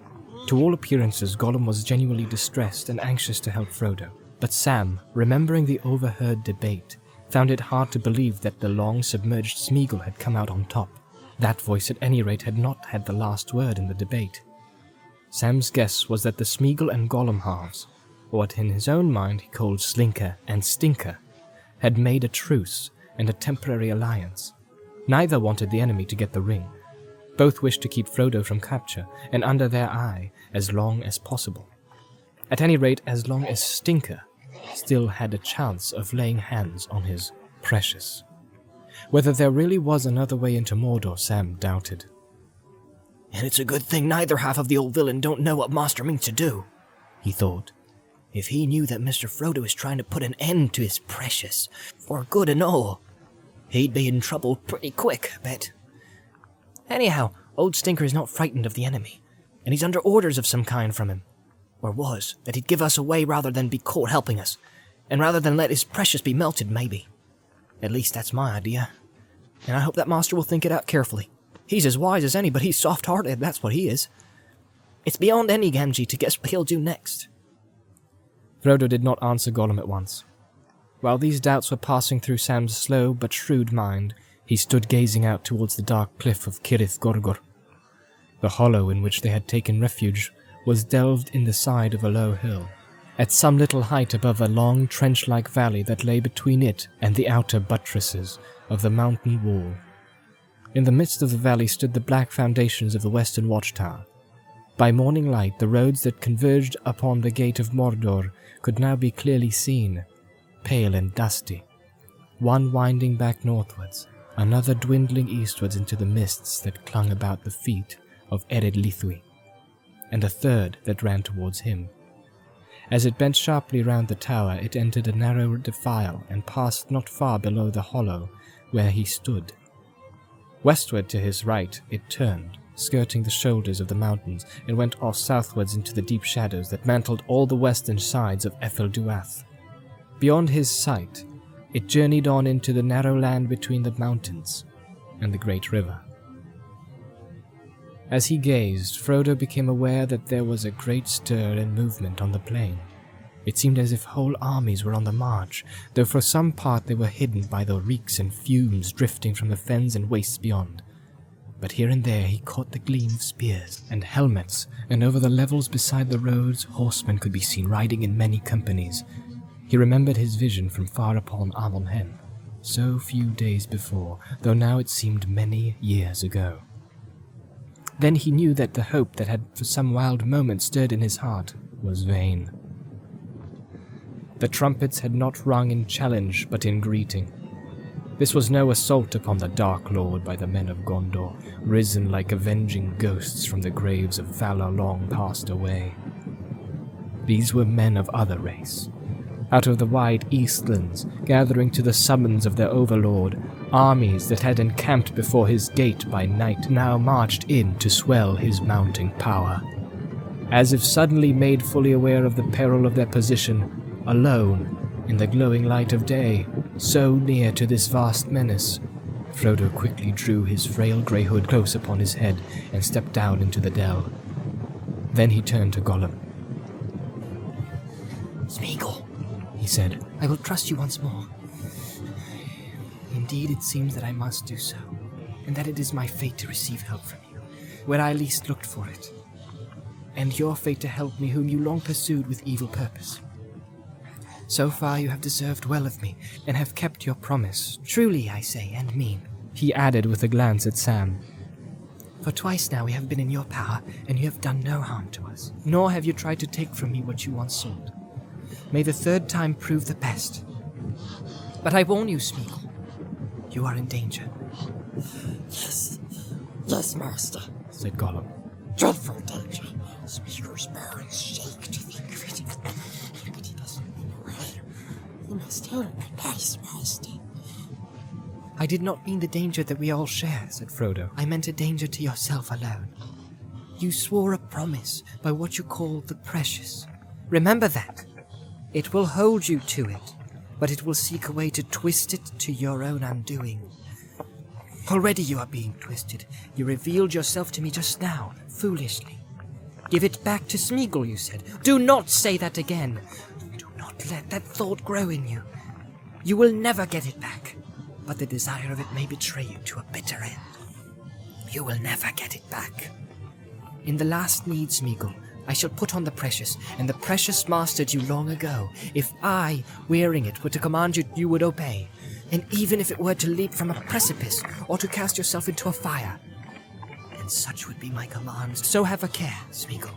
To all appearances, Gollum was genuinely distressed and anxious to help Frodo. But Sam, remembering the overheard debate, found it hard to believe that the long-submerged Smeagol had come out on top. That voice, at any rate, had not had the last word in the debate. Sam's guess was that the Smeagol and Gollum halves, or what in his own mind he called Slinker and Stinker, had made a truce and a temporary alliance. Neither wanted the enemy to get the ring. Both wished to keep Frodo from capture and under their eye as long as possible. At any rate, as long as Stinker still had a chance of laying hands on his precious. Whether there really was another way into Mordor, Sam doubted. And it's a good thing neither half of the old villain don't know what Master means to do, he thought. If he knew that Mr. Frodo is trying to put an end to his precious, for good and all, he'd be in trouble pretty quick, I bet. Anyhow, old Stinker is not frightened of the enemy, and he's under orders of some kind from him. Or was, that he'd give us away rather than be caught helping us, and rather than let his precious be melted, maybe. At least that's my idea, and I hope that Master will think it out carefully. He's as wise as any, but he's soft-hearted, that's what he is. It's beyond any Gamgee to guess what he'll do next. Frodo did not answer Gollum at once. While these doubts were passing through Sam's slow but shrewd mind, he stood gazing out towards the dark cliff of Cirith Gorgor. The hollow in which they had taken refuge was delved in the side of a low hill, at some little height above a long trench-like valley that lay between it and the outer buttresses of the mountain wall. In the midst of the valley stood the black foundations of the western watchtower. By morning light, the roads that converged upon the gate of Mordor could now be clearly seen, pale and dusty, one winding back northwards, another dwindling eastwards into the mists that clung about the feet of Ered Lithui, and a third that ran towards him. As it bent sharply round the tower, it entered a narrow defile and passed not far below the hollow where he stood. Westward to his right it turned, skirting the shoulders of the mountains, and went off southwards into the deep shadows that mantled all the western sides of Efelduath. Beyond his sight, it journeyed on into the narrow land between the mountains and the great river. As he gazed, Frodo became aware that there was a great stir and movement on the plain. It seemed as if whole armies were on the march, though for some part they were hidden by the reeks and fumes drifting from the fens and wastes beyond. But here and there he caught the gleam of spears and helmets, and over the levels beside the roads horsemen could be seen riding in many companies. He remembered his vision from far upon Amon Hen, so few days before, though now it seemed many years ago. Then he knew that the hope that had for some wild moment stirred in his heart was vain. The trumpets had not rung in challenge, but in greeting. This was no assault upon the Dark Lord by the men of Gondor, risen like avenging ghosts from the graves of valor long passed away. These were men of other race, out of the wide Eastlands, gathering to the summons of their overlord. Armies that had encamped before his gate by night now marched in to swell his mounting power. As if suddenly made fully aware of the peril of their position, alone, in the glowing light of day, so near to this vast menace, Frodo quickly drew his frail grey hood close upon his head and stepped down into the dell. Then he turned to Gollum. Smeagol, he said, I will trust you once more. Indeed, it seems that I must do so, and that it is my fate to receive help from you, where I least looked for it, and your fate to help me whom you long pursued with evil purpose. So far you have deserved well of me, and have kept your promise, truly I say, and mean, he added with a glance at Sam. For twice now we have been in your power, and you have done no harm to us, nor have you tried to take from me what you once sought. May the third time prove the best. But I warn you, Smeagol, you are in danger. Yes, yes, master, said Gollum. dreadful danger. Smeagol's bones shake to think of it. But he doesn't run away. He must help us, master. I did not mean the danger that we all share, said Frodo. I meant a danger to yourself alone. You swore a promise by what you call the precious. Remember that. It will hold you to it, but it will seek a way to twist it to your own undoing. Already you are being twisted. You revealed yourself to me just now, foolishly. Give it back to Smeagol, you said. Do not say that again. Do not let that thought grow in you. You will never get it back, but the desire of it may betray you to a bitter end. You will never get it back. In the last need, Smeagol, I shall put on the precious, and the precious mastered you long ago. If I, wearing it, were to command you, you would obey. And even if it were to leap from a precipice, or to cast yourself into a fire. And such would be my commands. So have a care, Smeagol.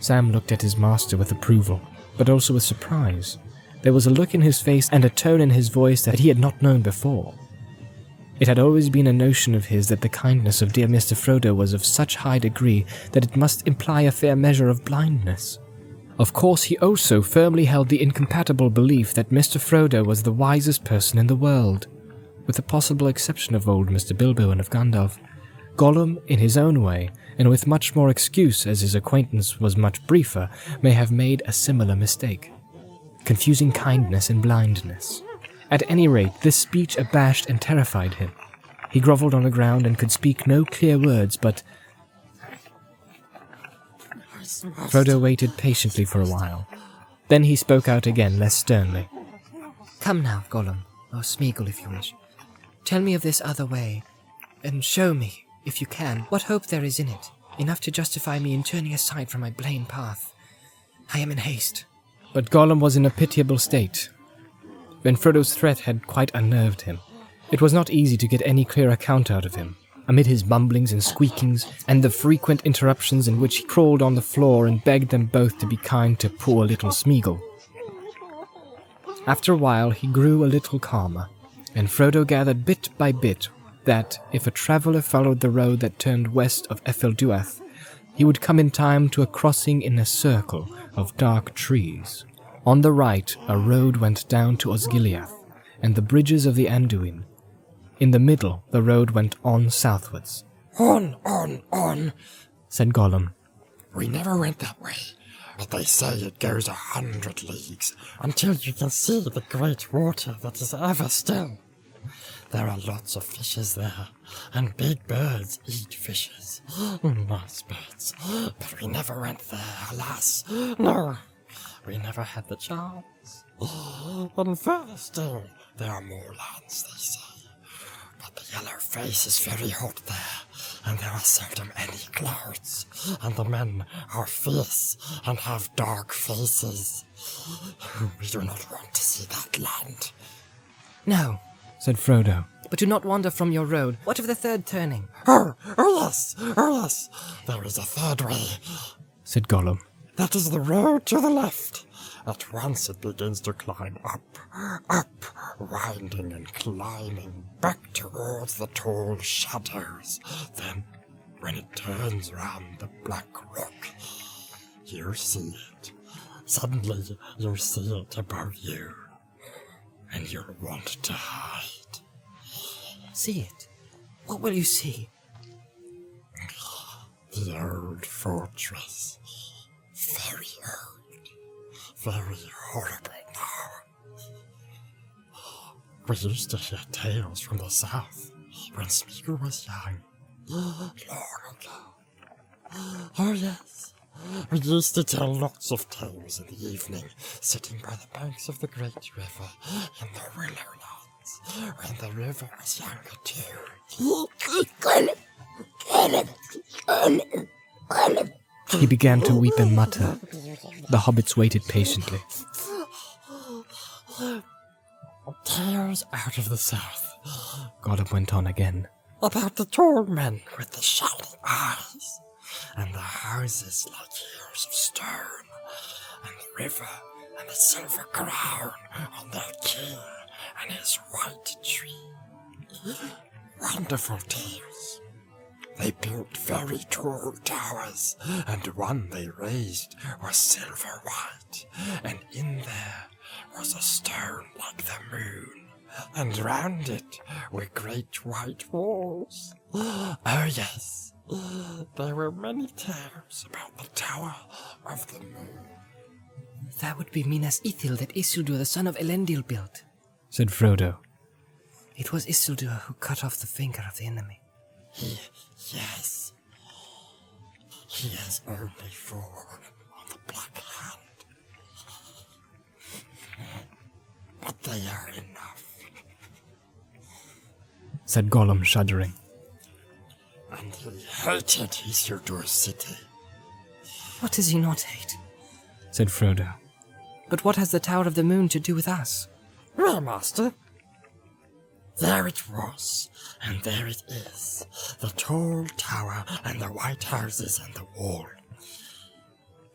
Sam looked at his master with approval, but also with surprise. There was a look in his face and a tone in his voice that he had not known before. It had always been a notion of his that the kindness of dear Mr. Frodo was of such high degree that it must imply a fair measure of blindness. Of course, he also firmly held the incompatible belief that Mr. Frodo was the wisest person in the world, with the possible exception of old Mr. Bilbo and of Gandalf. Gollum, in his own way, and with much more excuse as his acquaintance was much briefer, may have made a similar mistake, confusing kindness and blindness. At any rate, this speech abashed and terrified him. He grovelled on the ground and could speak no clear words, but Frodo waited patiently for a while. Then he spoke out again, less sternly. Come now, Gollum, or Smeagol if you wish. Tell me of this other way, and show me, if you can, what hope there is in it, enough to justify me in turning aside from my plain path. I am in haste. But Gollum was in a pitiable state. When Frodo's threat had quite unnerved him, it was not easy to get any clear account out of him, amid his mumblings and squeakings, and the frequent interruptions in which he crawled on the floor and begged them both to be kind to poor little Smeagol. After a while he grew a little calmer, and Frodo gathered bit by bit that, if a traveller followed the road that turned west of Efelduath, he would come in time to a crossing in a circle of dark trees. On the right, a road went down to Osgiliath, and the bridges of the Anduin. In the middle, the road went on southwards. On, said Gollum. We never went that way, but they say it goes 100 leagues, until you can see the great water that is ever still. There are lots of fishes there, and big birds eat fishes. Nice birds, but we never went there, alas. No. We never had the chance. And further still, there are more lands, they say. But the yellow face is very hot there, and there are seldom any clouds, and the men are fierce and have dark faces. We do not want to see that land. No, said Frodo. But do not wander from your road. What of the third turning? Oh yes, there is a third way, said Gollum. That is the road to the left. At once it begins to climb up, winding and climbing back towards the tall shadows. Then, when it turns round the black rock, you see it. Suddenly, you see it above you, and you'll want to hide. See it? What will you see? The old fortress. Very old. Very horrible now. We used to hear tales from the south when Smeagol was young. Long ago. Oh yes. We used to tell lots of tales in the evening, sitting by the banks of the great river in the Willowlands, when the river was younger too. He began to weep and mutter. The hobbits waited patiently. Tales out of the south, Gollum went on again. About the tall men with the shining eyes, and the houses like hills of stone, and the river and the silver crown on their king and his white tree. Wonderful tales. They built very tall towers, and one they raised was silver white, and in there was a stone like the moon, and round it were great white walls. Oh yes, there were many tales about the Tower of the Moon. That would be Minas Ithil that Isildur the son of Elendil built, said Frodo. It was Isildur who cut off the finger of the enemy. Yes. He has only fallen on the Black Hand. But they are enough. Said Gollum, shuddering. And he hated Isildur's city. What does he not hate? Said Frodo. But what has the Tower of the Moon to do with us? Well, Master, there it was, and there it is. The tall tower and the white houses and the wall.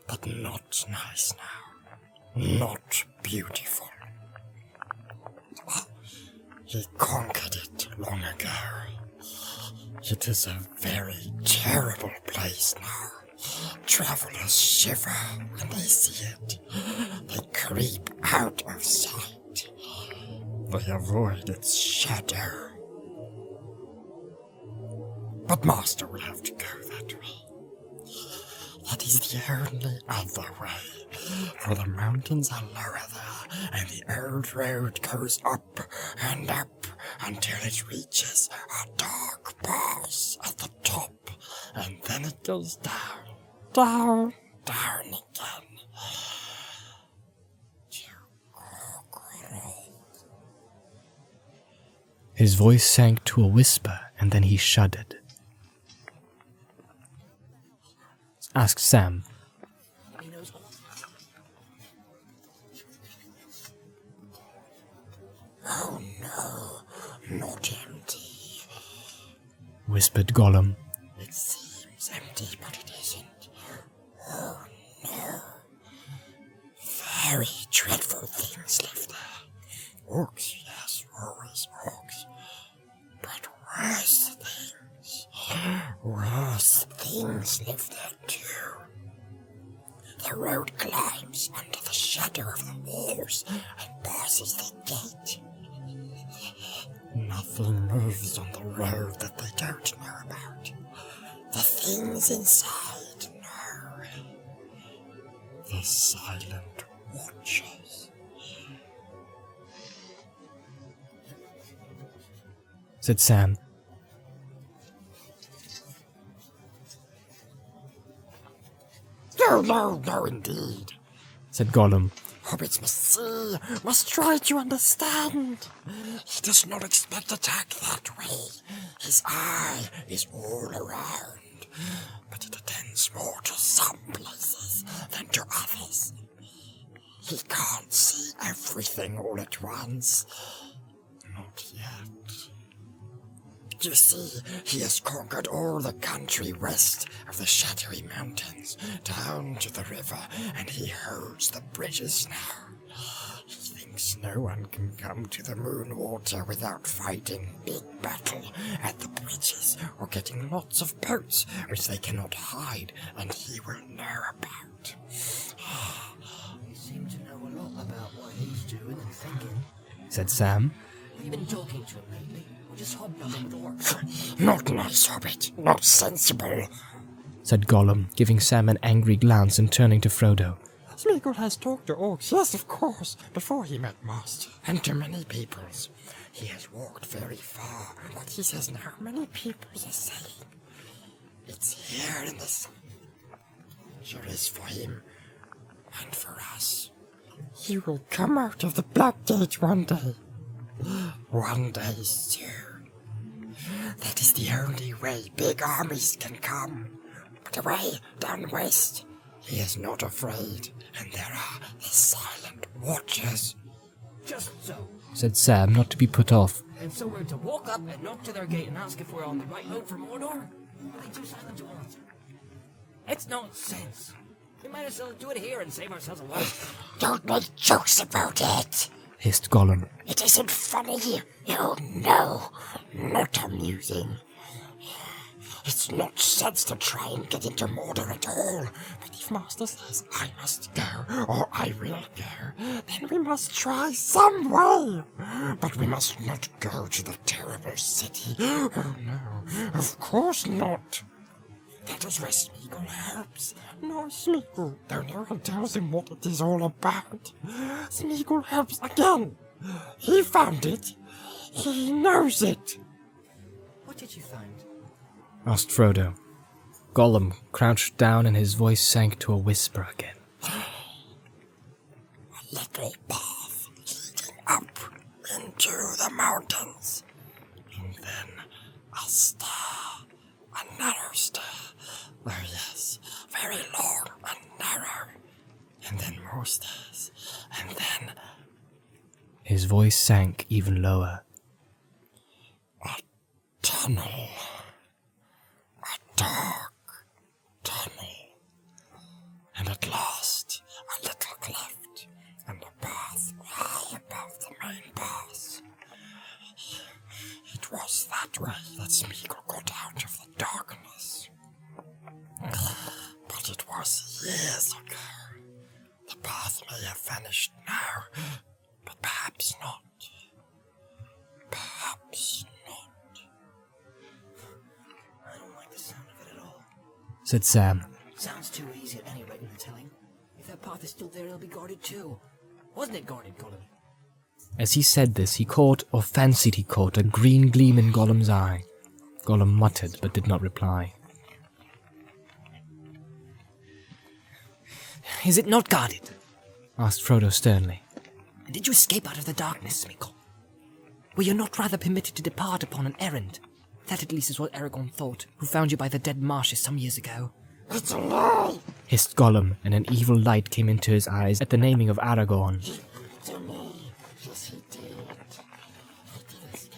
But not nice now. Not beautiful. He conquered it long ago. It is a very terrible place now. Travelers shiver when they see it. They creep out of sight. They avoid its shadow. But Master will have to go that way. That is the only other way, for the mountains are lower there, and the old road goes up and up until it reaches a dark pass at the top, and then it goes down, down, down again. His voice sank to a whisper, and then he shuddered. Asked Sam. Oh no, not empty. Whispered Gollum. It seems empty, but it isn't. Oh no. Very dreadful things live there. Orcs, yes, always orcs. But worse things live there too. The road climbs under the shadow of the walls and passes the gate. Nothing moves on the road that they don't know about. The things inside know. The silent watchers. Said Sam. No, indeed, Said Gollum. Hobbits must see, must try to understand. He does not expect attack that way. His eye is all around, but it attends more to some places than to others. He can't see everything all at once. Not yet. You see, he has conquered all the country west of the shadowy mountains, down to the river, and he holds the bridges now. He thinks no one can come to the moon water without fighting big battle at the bridges, or getting lots of boats which they cannot hide, and he will know about. You seem to know a lot about what he's doing and thinking. Said Sam. Have you been talking to him lately? Just hobnobbing with orcs? Not nice, Hobbit. Not sensible. Said Gollum, giving Sam an angry glance and turning to Frodo. Smeagol has talked to orcs, yes, of course, before he met Master, and to many peoples. He has walked very far, but he says now many peoples are saying it's here in the sun. Sure is for him, and for us. He will come out of the Black Gate one day. One day soon. That is the only way big armies can come. But away down west, he is not afraid, and there are the silent watchers. Just so. Said Sam, not to be put off. And so we're to walk up and knock to their gate and ask if we're on the right road for Mordor? Are they too silent to answer? It's nonsense. We might as well do it here and save ourselves a lot. Don't make jokes about it. hissed Gollum. It isn't funny. Oh no, not amusing. It's not sense to try and get into Mordor at all. But if Master says I must go, or I will go, then we must try some way. But we must not go to the terrible city. Oh no, of course not. That is where Smeagol helps. No, Smeagol, though no one tells him what it is all about. Smeagol helps again. He found it. He knows it. What did you find? Asked Frodo. Gollum crouched down and his voice sank to a whisper again. A little path leading up into the mountains. And then a stair, a narrow stair. Oh yes, very long and narrow. And then more stairs. And then His voice sank even lower. a tunnel. A dark tunnel. And at last, a little cleft, and a path high above the main path. It was that way that Smeagol got out of the darkness. But it was years ago. The path may have vanished now, but perhaps not. Perhaps not. I don't like the sound of it at all. Said Sam. Sounds too easy at any rate in the telling. If that path is still there, it'll be guarded too. Wasn't it guarded, Gollum? As he said this, he caught, or fancied he caught, a green gleam in Gollum's eye. Gollum muttered, but did not reply. Is it not guarded? Asked Frodo sternly. And did you escape out of the darkness, Smeagol? Were you not rather permitted to depart upon an errand? That at least is what Aragorn thought, who found you by the dead marshes some years ago. It's a lie! Hissed Gollum, and an evil light came into his eyes at the naming of Aragorn. To me, yes he did. He did escape.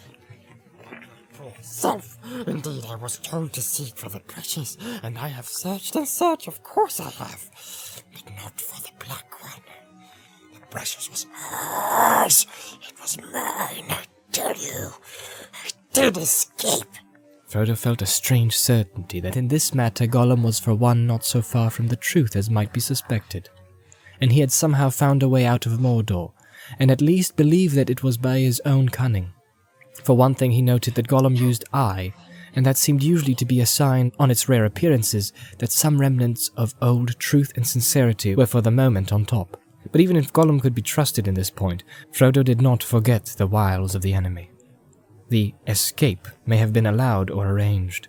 For himself, indeed, I was told to seek for the precious, and I have searched and searched, of course I have. But not for the black one. The precious was ours. It was mine, I tell you. I did escape. Frodo felt a strange certainty that in this matter Gollum was for one not so far from the truth as might be suspected, and he had somehow found a way out of Mordor, and at least believed that it was by his own cunning. For one thing he noted that Gollum used I, and that seemed usually to be a sign, on its rare appearances, that some remnants of old truth and sincerity were for the moment on top. But even if Gollum could be trusted in this point, Frodo did not forget the wiles of the enemy. The escape may have been allowed or arranged,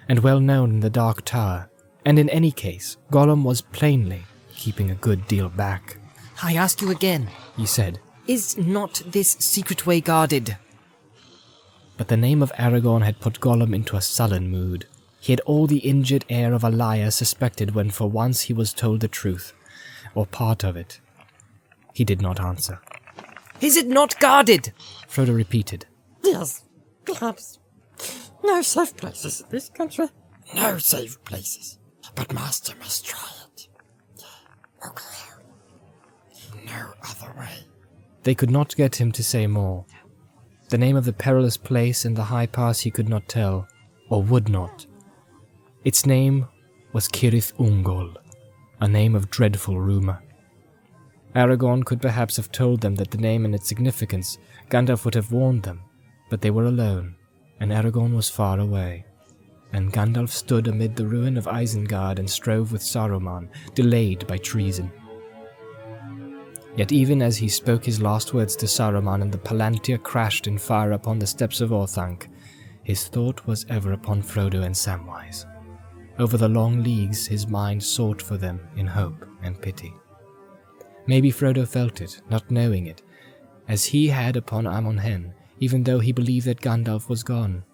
and well known in the Dark Tower, and in any case, Gollum was plainly keeping a good deal back. I ask you again, He said, is not this secret way guarded? but the name of Aragorn had put Gollum into a sullen mood. He had all the injured air of a liar suspected when for once he was told the truth, or part of it. He did not answer. Is it not guarded? Frodo repeated. Yes, perhaps. No safe places in this country. No safe places. But Master must try it. Okay. No other way. They could not get him to say more. The name of the perilous place and the high pass he could not tell, or would not. Its name was Cirith Ungol, a name of dreadful rumour. Aragorn could perhaps have told them that the name and its significance, Gandalf would have warned them, but they were alone, and Aragorn was far away, and Gandalf stood amid the ruin of Isengard and strove with Saruman, delayed by treason. Yet even as he spoke his last words to Saruman and the Palantir crashed in fire upon the steps of Orthanc, his thought was ever upon Frodo and Samwise. Over the long leagues his mind sought for them in hope and pity. Maybe Frodo felt it, not knowing it, as he had upon Amon Hen, even though he believed that Gandalf was gone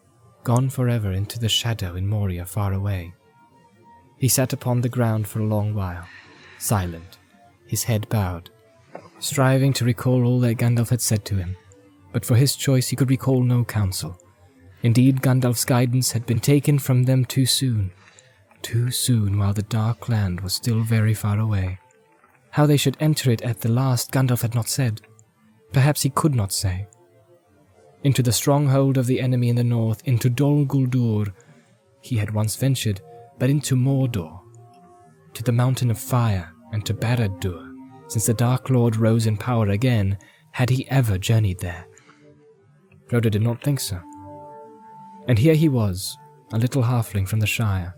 forever into the shadow in Moria far away. He sat upon the ground for a long while, silent, his head bowed, striving to recall all that Gandalf had said to him, but for his choice he could recall no counsel. Indeed, Gandalf's guidance had been taken from them too soon. Too soon, while the dark land was still very far away. How they should enter it at the last, Gandalf had not said. Perhaps he could not say. Into the stronghold of the enemy in the north, into Dol Guldur, he had once ventured, but into Mordor, to the Mountain of Fire, and to Barad-dûr, since the Dark Lord rose in power again, had he ever journeyed there? Frodo did not think so. And here he was, a little halfling from the Shire,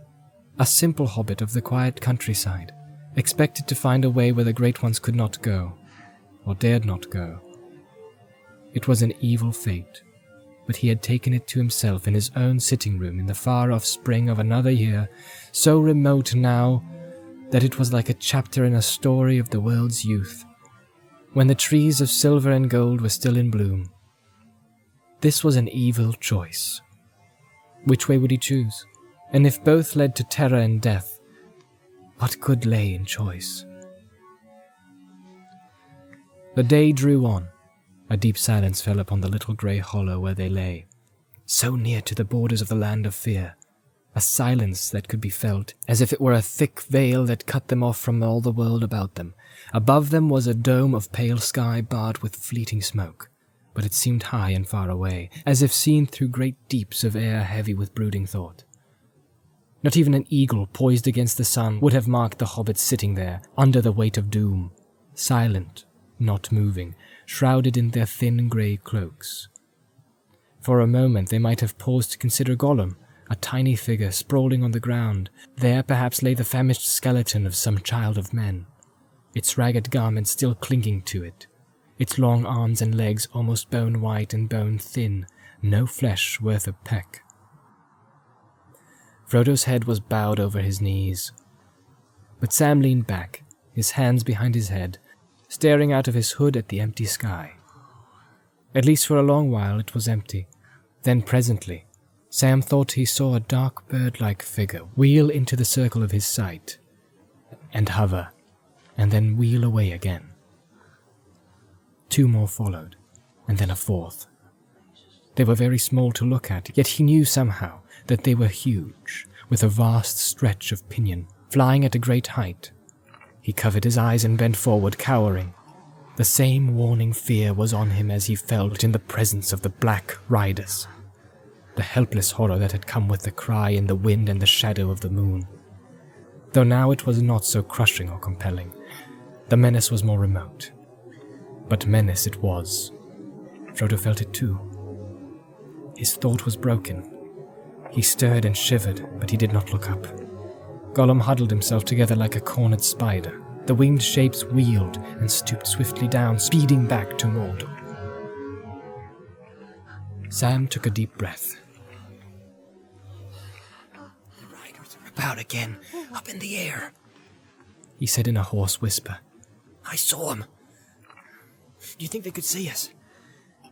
a simple hobbit of the quiet countryside, expected to find a way where the Great Ones could not go, or dared not go. It was an evil fate, but he had taken it to himself in his own sitting room in the far-off spring of another year, so remote now that it was like a chapter in a story of the world's youth, when the trees of silver and gold were still in bloom. This was an evil choice. Which way would he choose? And if both led to terror and death, what good lay in choice? The day drew on. A deep silence fell upon the little grey hollow where they lay, so near to the borders of the land of fear, a silence that could be felt, as if it were a thick veil that cut them off from all the world about them. Above them was a dome of pale sky barred with fleeting smoke, but it seemed high and far away, as if seen through great deeps of air heavy with brooding thought. Not even an eagle poised against the sun would have marked the hobbits sitting there, under the weight of doom, silent, not moving, shrouded in their thin grey cloaks. For a moment they might have paused to consider Gollum, a tiny figure sprawling on the ground. There perhaps lay the famished skeleton of some child of men, its ragged garments still clinging to it, its long arms and legs almost bone-white and bone-thin, no flesh worth a peck. Frodo's head was bowed over his knees, but Sam leaned back, his hands behind his head, staring out of his hood at the empty sky. At least for a long while it was empty. Then presently, Sam thought he saw a dark bird-like figure wheel into the circle of his sight, and hover, and then wheel away again. 2 more followed, and then a 4th. They were very small to look at, yet he knew somehow that they were huge, with a vast stretch of pinion, flying at a great height. He covered his eyes and bent forward, cowering. The same warning fear was on him as he felt in the presence of the Black Riders, the helpless horror that had come with the cry in the wind and the shadow of the moon. Though now it was not so crushing or compelling. The menace was more remote. But menace it was. Frodo felt it too. His thought was broken. He stirred and shivered, but he did not look up. Gollum huddled himself together like a cornered spider. The winged shapes wheeled and stooped swiftly down, speeding back to Mordor. Sam took a deep breath. The riders are about again, up in the air, he said in a hoarse whisper. I saw them. Do you think they could see us?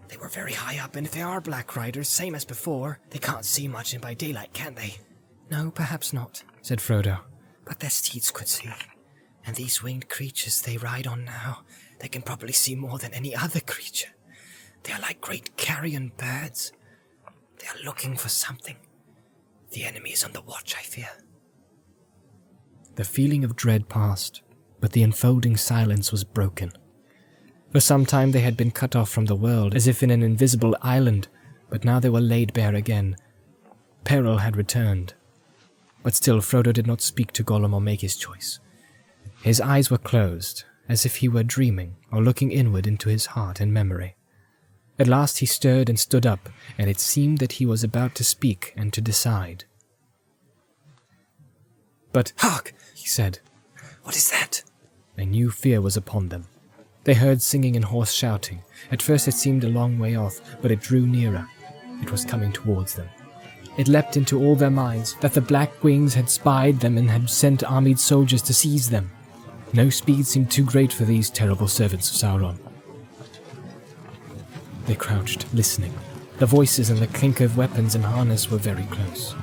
They were very high up, and if they are Black Riders, same as before, they can't see much in by daylight, can they? No, perhaps not, said Frodo. But their steeds could see. And these winged creatures they ride on now, they can probably see more than any other creature. They are like great carrion birds. They are looking for something. The enemy is on the watch, I fear. The feeling of dread passed, but the enfolding silence was broken. For some time they had been cut off from the world, as if in an invisible island, but now they were laid bare again. Peril had returned. But still Frodo did not speak to Gollum or make his choice. His eyes were closed, as if he were dreaming or looking inward into his heart and memory. At last he stirred and stood up, and it seemed that he was about to speak and to decide. But, hark, he said. What is that? A new fear was upon them. They heard singing and hoarse shouting. At first it seemed a long way off, but it drew nearer. It was coming towards them. It leapt into all their minds that the Black Wings had spied them and had sent armed soldiers to seize them. No speed seemed too great for these terrible servants of Sauron. They crouched, listening. The voices and the clink of weapons and harness were very close.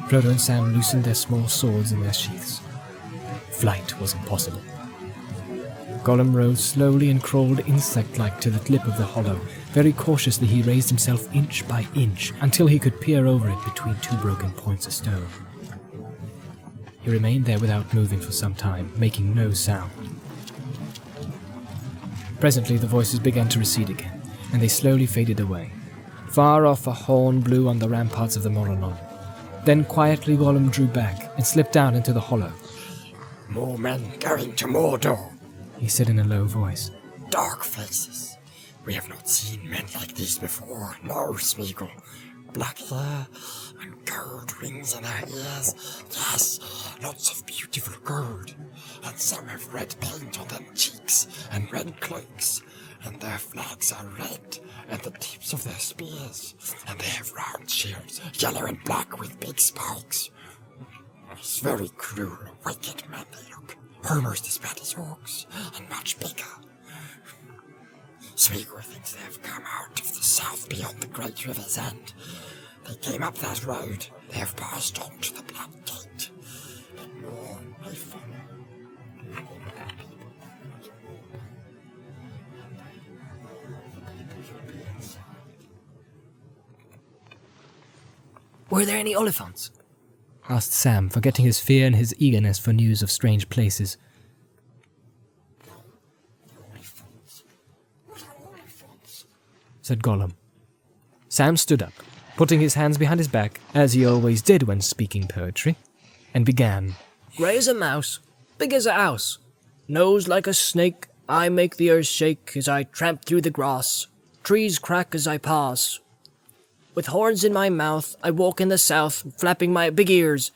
Frodo and Sam loosened their small swords in their sheaths. Flight was impossible. Gollum rose slowly and crawled insect-like to the lip of the hollow. Very cautiously he raised himself inch by inch, until he could peer over it between 2 broken points of stone. He remained there without moving for some time, making no sound. Presently the voices began to recede again, and they slowly faded away. Far off a horn blew on the ramparts of the Moranon. Then quietly Gollum drew back and slipped down into the hollow. More men going to Mordor, He said in a low voice. dark faces. We have not seen men like these before, no, Smeagol. Black hair and gold rings in their ears. Yes, lots of beautiful gold. And some have red paint on their cheeks and red cloaks. And their flags are red, and the tips of their spears. And they have round shields, yellow and black with big spikes. It's very cruel, wicked men they look. Almost as bad as orcs, and much bigger. Smeagol thinks they have come out of the south beyond the great river's end. They came up that road. They have passed on to the Black Gate. But more may follow. Were there any Oliphants? Asked Sam, forgetting his fear and his eagerness for news of strange places. Said Gollum. Sam stood up, putting his hands behind his back, as he always did when speaking poetry, and began. Grey as a mouse, big as a house, nose like a snake, I make the earth shake as I tramp through the grass, trees crack as I pass. With horns in my mouth, I walk in the south, flapping my big ears.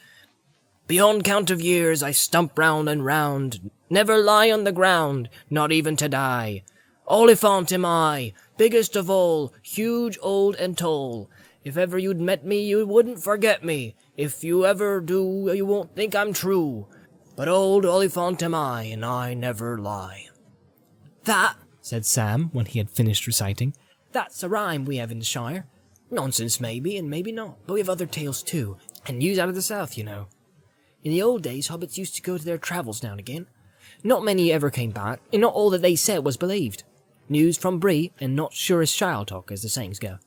Beyond count of years, I stump round and round, never lie on the ground, not even to die. Oliphant am I, biggest of all, huge, old, and tall. If ever you'd met me, you wouldn't forget me. If you ever do, you won't think I'm true. But old Oliphant am I, and I never lie. That, said Sam, when he had finished reciting, that's a rhyme we have in the Shire. Nonsense, maybe, and maybe not, but we have other tales too, and news out of the south, you know. In the old days, hobbits used to go to their travels now and again. Not many ever came back, and not all that they said was believed. News from Bree, and not sure as Shire talk, as the sayings go.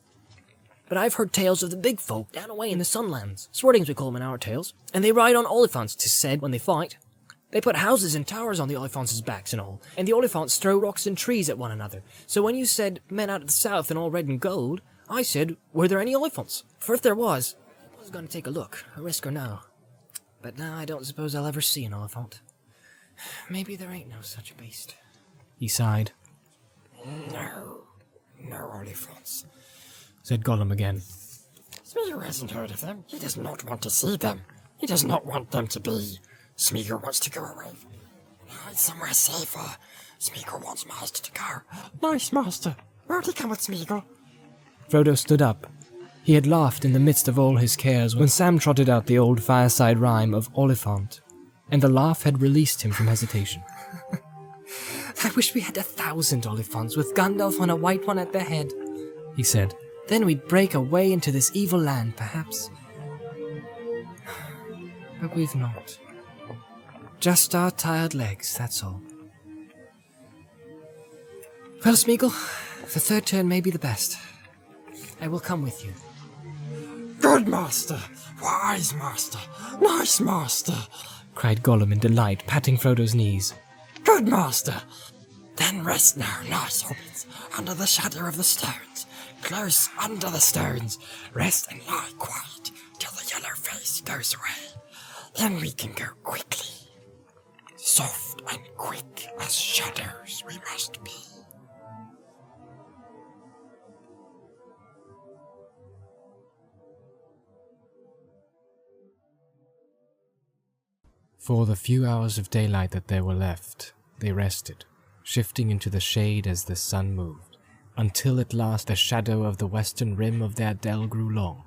But I've heard tales of the big folk down away in the Sunlands, Swordings we call them in our tales, and they ride on Oliphants, 'tis said, when they fight. They put houses and towers on the Oliphants' backs and all, and the Oliphants throw rocks and trees at one another. So when you said, men out of the south and all red and gold, I said, were there any Oliphants? For if there was going to take a look, a risk or no. But now I don't suppose I'll ever see an Oliphant. Maybe there ain't no such beast. He sighed. No Oliphants. Said Gollum again. Smeagol hasn't heard of them. He does not want to see them. He does not want them to be. Smeagol wants to go away. Hide somewhere safer. Smeagol wants Master to go. Nice, Master. Won't he come with Smeagol? Frodo stood up. He had laughed in the midst of all his cares when Sam trotted out the old fireside rhyme of Oliphant, and the laugh had released him from hesitation. I wish we had 1,000 Oliphants with Gandalf on a white one at their head, he said. Then we'd break away into this evil land, perhaps. But we've not. Just our tired legs, that's all. Well, Smeagol, the third turn may be the best. I will come with you. Good Master! Wise Master! Nice Master! Cried Gollum in delight, patting Frodo's knees. Good Master! Then rest now, nice hobbits, under the shadow of the stones, close under the stones. Rest and lie quiet till the yellow face goes away. Then we can go quickly. Soft and quick as shadows we must be. For the few hours of daylight that there were left, they rested, shifting into the shade as the sun moved, until at last the shadow of the western rim of their dell grew long,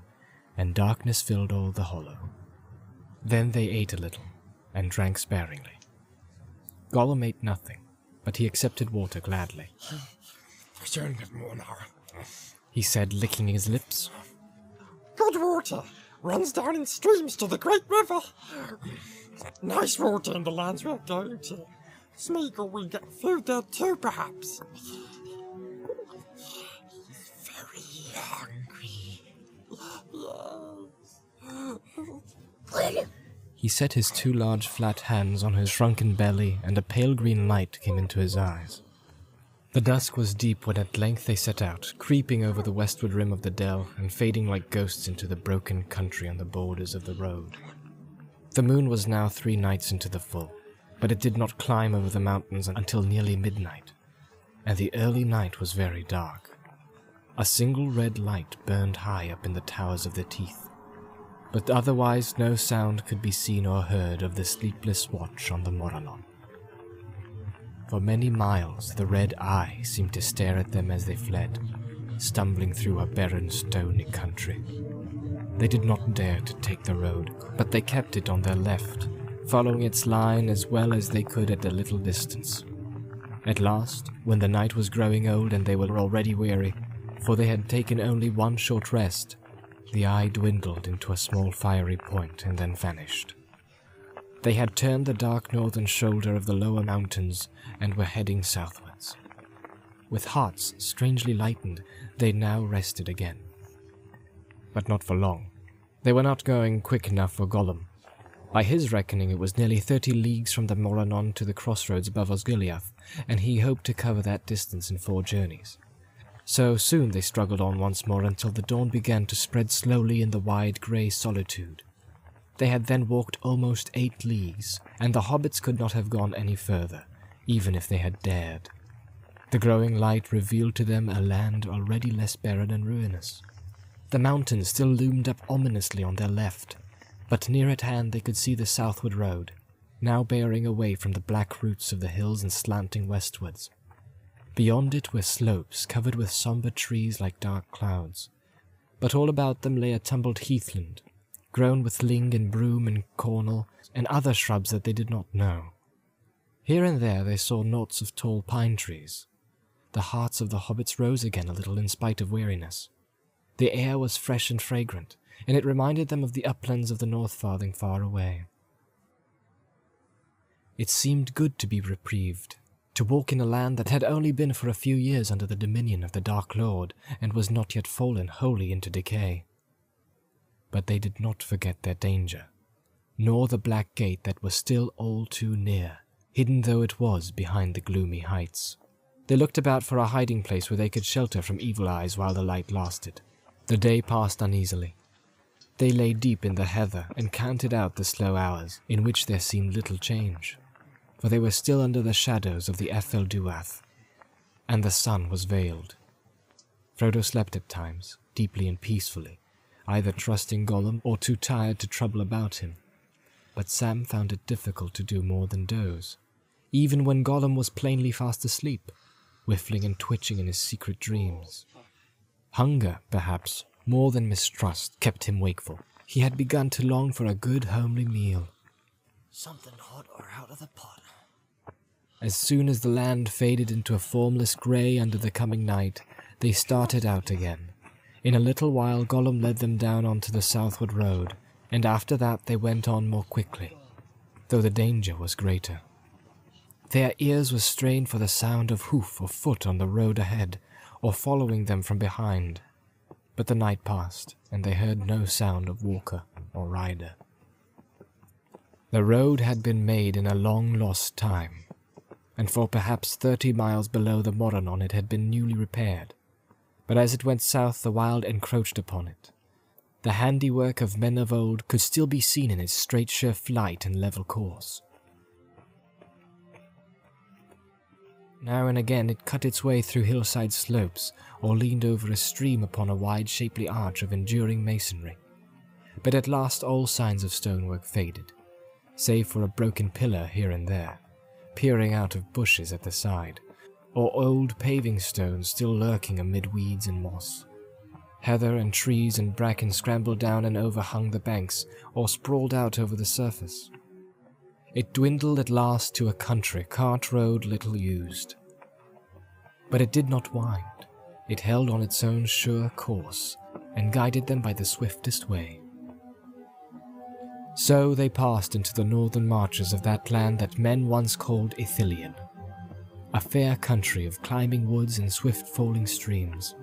and darkness filled all the hollow. Then they ate a little, and drank sparingly. Gollum ate nothing, but he accepted water gladly. There's only more now. He said, licking his lips. Good water! Runs down in streams to the great river. Nice water in the lands we're going to. Smeagol will get food there too, perhaps. He's very hungry. Yes. He set his 2 large flat hands on his shrunken belly, and a pale green light came into his eyes. The dusk was deep when at length they set out, creeping over the westward rim of the dell and fading like ghosts into the broken country on the borders of the road. The moon was now 3 nights into the full, but it did not climb over the mountains until nearly midnight, and the early night was very dark. A single red light burned high up in the towers of the Teeth, but otherwise no sound could be seen or heard of the sleepless watch on the Moranon. For many miles the red eye seemed to stare at them as they fled, stumbling through a barren, stony country. They did not dare to take the road, but they kept it on their left, following its line as well as they could at a little distance. At last, when the night was growing old and they were already weary, for they had taken only 1 short rest, the eye dwindled into a small fiery point and then vanished. They had turned the dark northern shoulder of the lower mountains and were heading southwards. With hearts strangely lightened, they now rested again. But not for long. They were not going quick enough for Gollum. By his reckoning, it was nearly 30 leagues from the Moranon to the crossroads above Osgiliath, and he hoped to cover that distance in 4 journeys. So soon they struggled on once more until the dawn began to spread slowly in the wide grey solitude. They had then walked almost 8 leagues, and the hobbits could not have gone any further, even if they had dared. The growing light revealed to them a land already less barren and ruinous. The mountains still loomed up ominously on their left, but near at hand they could see the southward road, now bearing away from the black roots of the hills and slanting westwards. Beyond it were slopes covered with sombre trees like dark clouds, but all about them lay a tumbled heathland, grown with ling and broom and cornel and other shrubs that they did not know. Here and there they saw knots of tall pine trees. The hearts of the hobbits rose again a little in spite of weariness. The air was fresh and fragrant, and it reminded them of the uplands of the North Farthing far away. It seemed good to be reprieved, to walk in a land that had only been for a few years under the dominion of the Dark Lord, and was not yet fallen wholly into decay. But they did not forget their danger, nor the black gate that was still all too near, hidden though it was behind the gloomy heights. They looked about for a hiding place where they could shelter from evil eyes while the light lasted. The day passed uneasily. They lay deep in the heather and counted out the slow hours, in which there seemed little change, for they were still under the shadows of the Ethel Duath, and the sun was veiled. Frodo slept at times, deeply and peacefully, either trusting Gollum or too tired to trouble about him. But Sam found it difficult to do more than doze, even when Gollum was plainly fast asleep, whiffling and twitching in his secret dreams. Hunger, perhaps, more than mistrust, kept him wakeful. He had begun to long for a good homely meal. Something hot or out of the pot. As soon as the land faded into a formless grey under the coming night, they started out again. In a little while Gollum led them down onto the southward road, and after that they went on more quickly, though the danger was greater. Their ears were strained for the sound of hoof or foot on the road ahead, or following them from behind. But the night passed, and they heard no sound of walker or rider. The road had been made in a long-lost time, and for perhaps 30 miles below the Moranon it had been newly repaired. But as it went south, the wild encroached upon it. The handiwork of men of old could still be seen in its straight, sure flight and level course. Now and again it cut its way through hillside slopes, or leaned over a stream upon a wide, shapely arch of enduring masonry. But at last all signs of stonework faded, save for a broken pillar here and there, peering out of bushes at the side, or old paving stones still lurking amid weeds and moss. Heather and trees and bracken scrambled down and overhung the banks, or sprawled out over the surface. It dwindled at last to a country cart road little used. But it did not wind. It held on its own sure course, and guided them by the swiftest way. So they passed into the northern marches of that land that men once called Ithilien, a fair country of climbing woods and swift falling streams.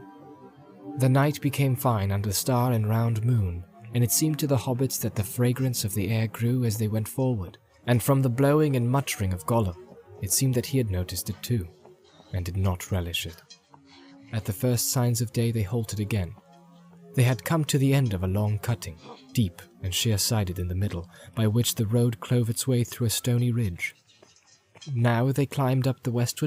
The night became fine under star and round moon, and it seemed to the hobbits that the fragrance of the air grew as they went forward, and from the blowing and muttering of Gollum, it seemed that he had noticed it too, and did not relish it. At the first signs of day they halted again. They had come to the end of a long cutting, deep and sheer-sided in the middle, by which the road clove its way through a stony ridge. Now they climbed up the westward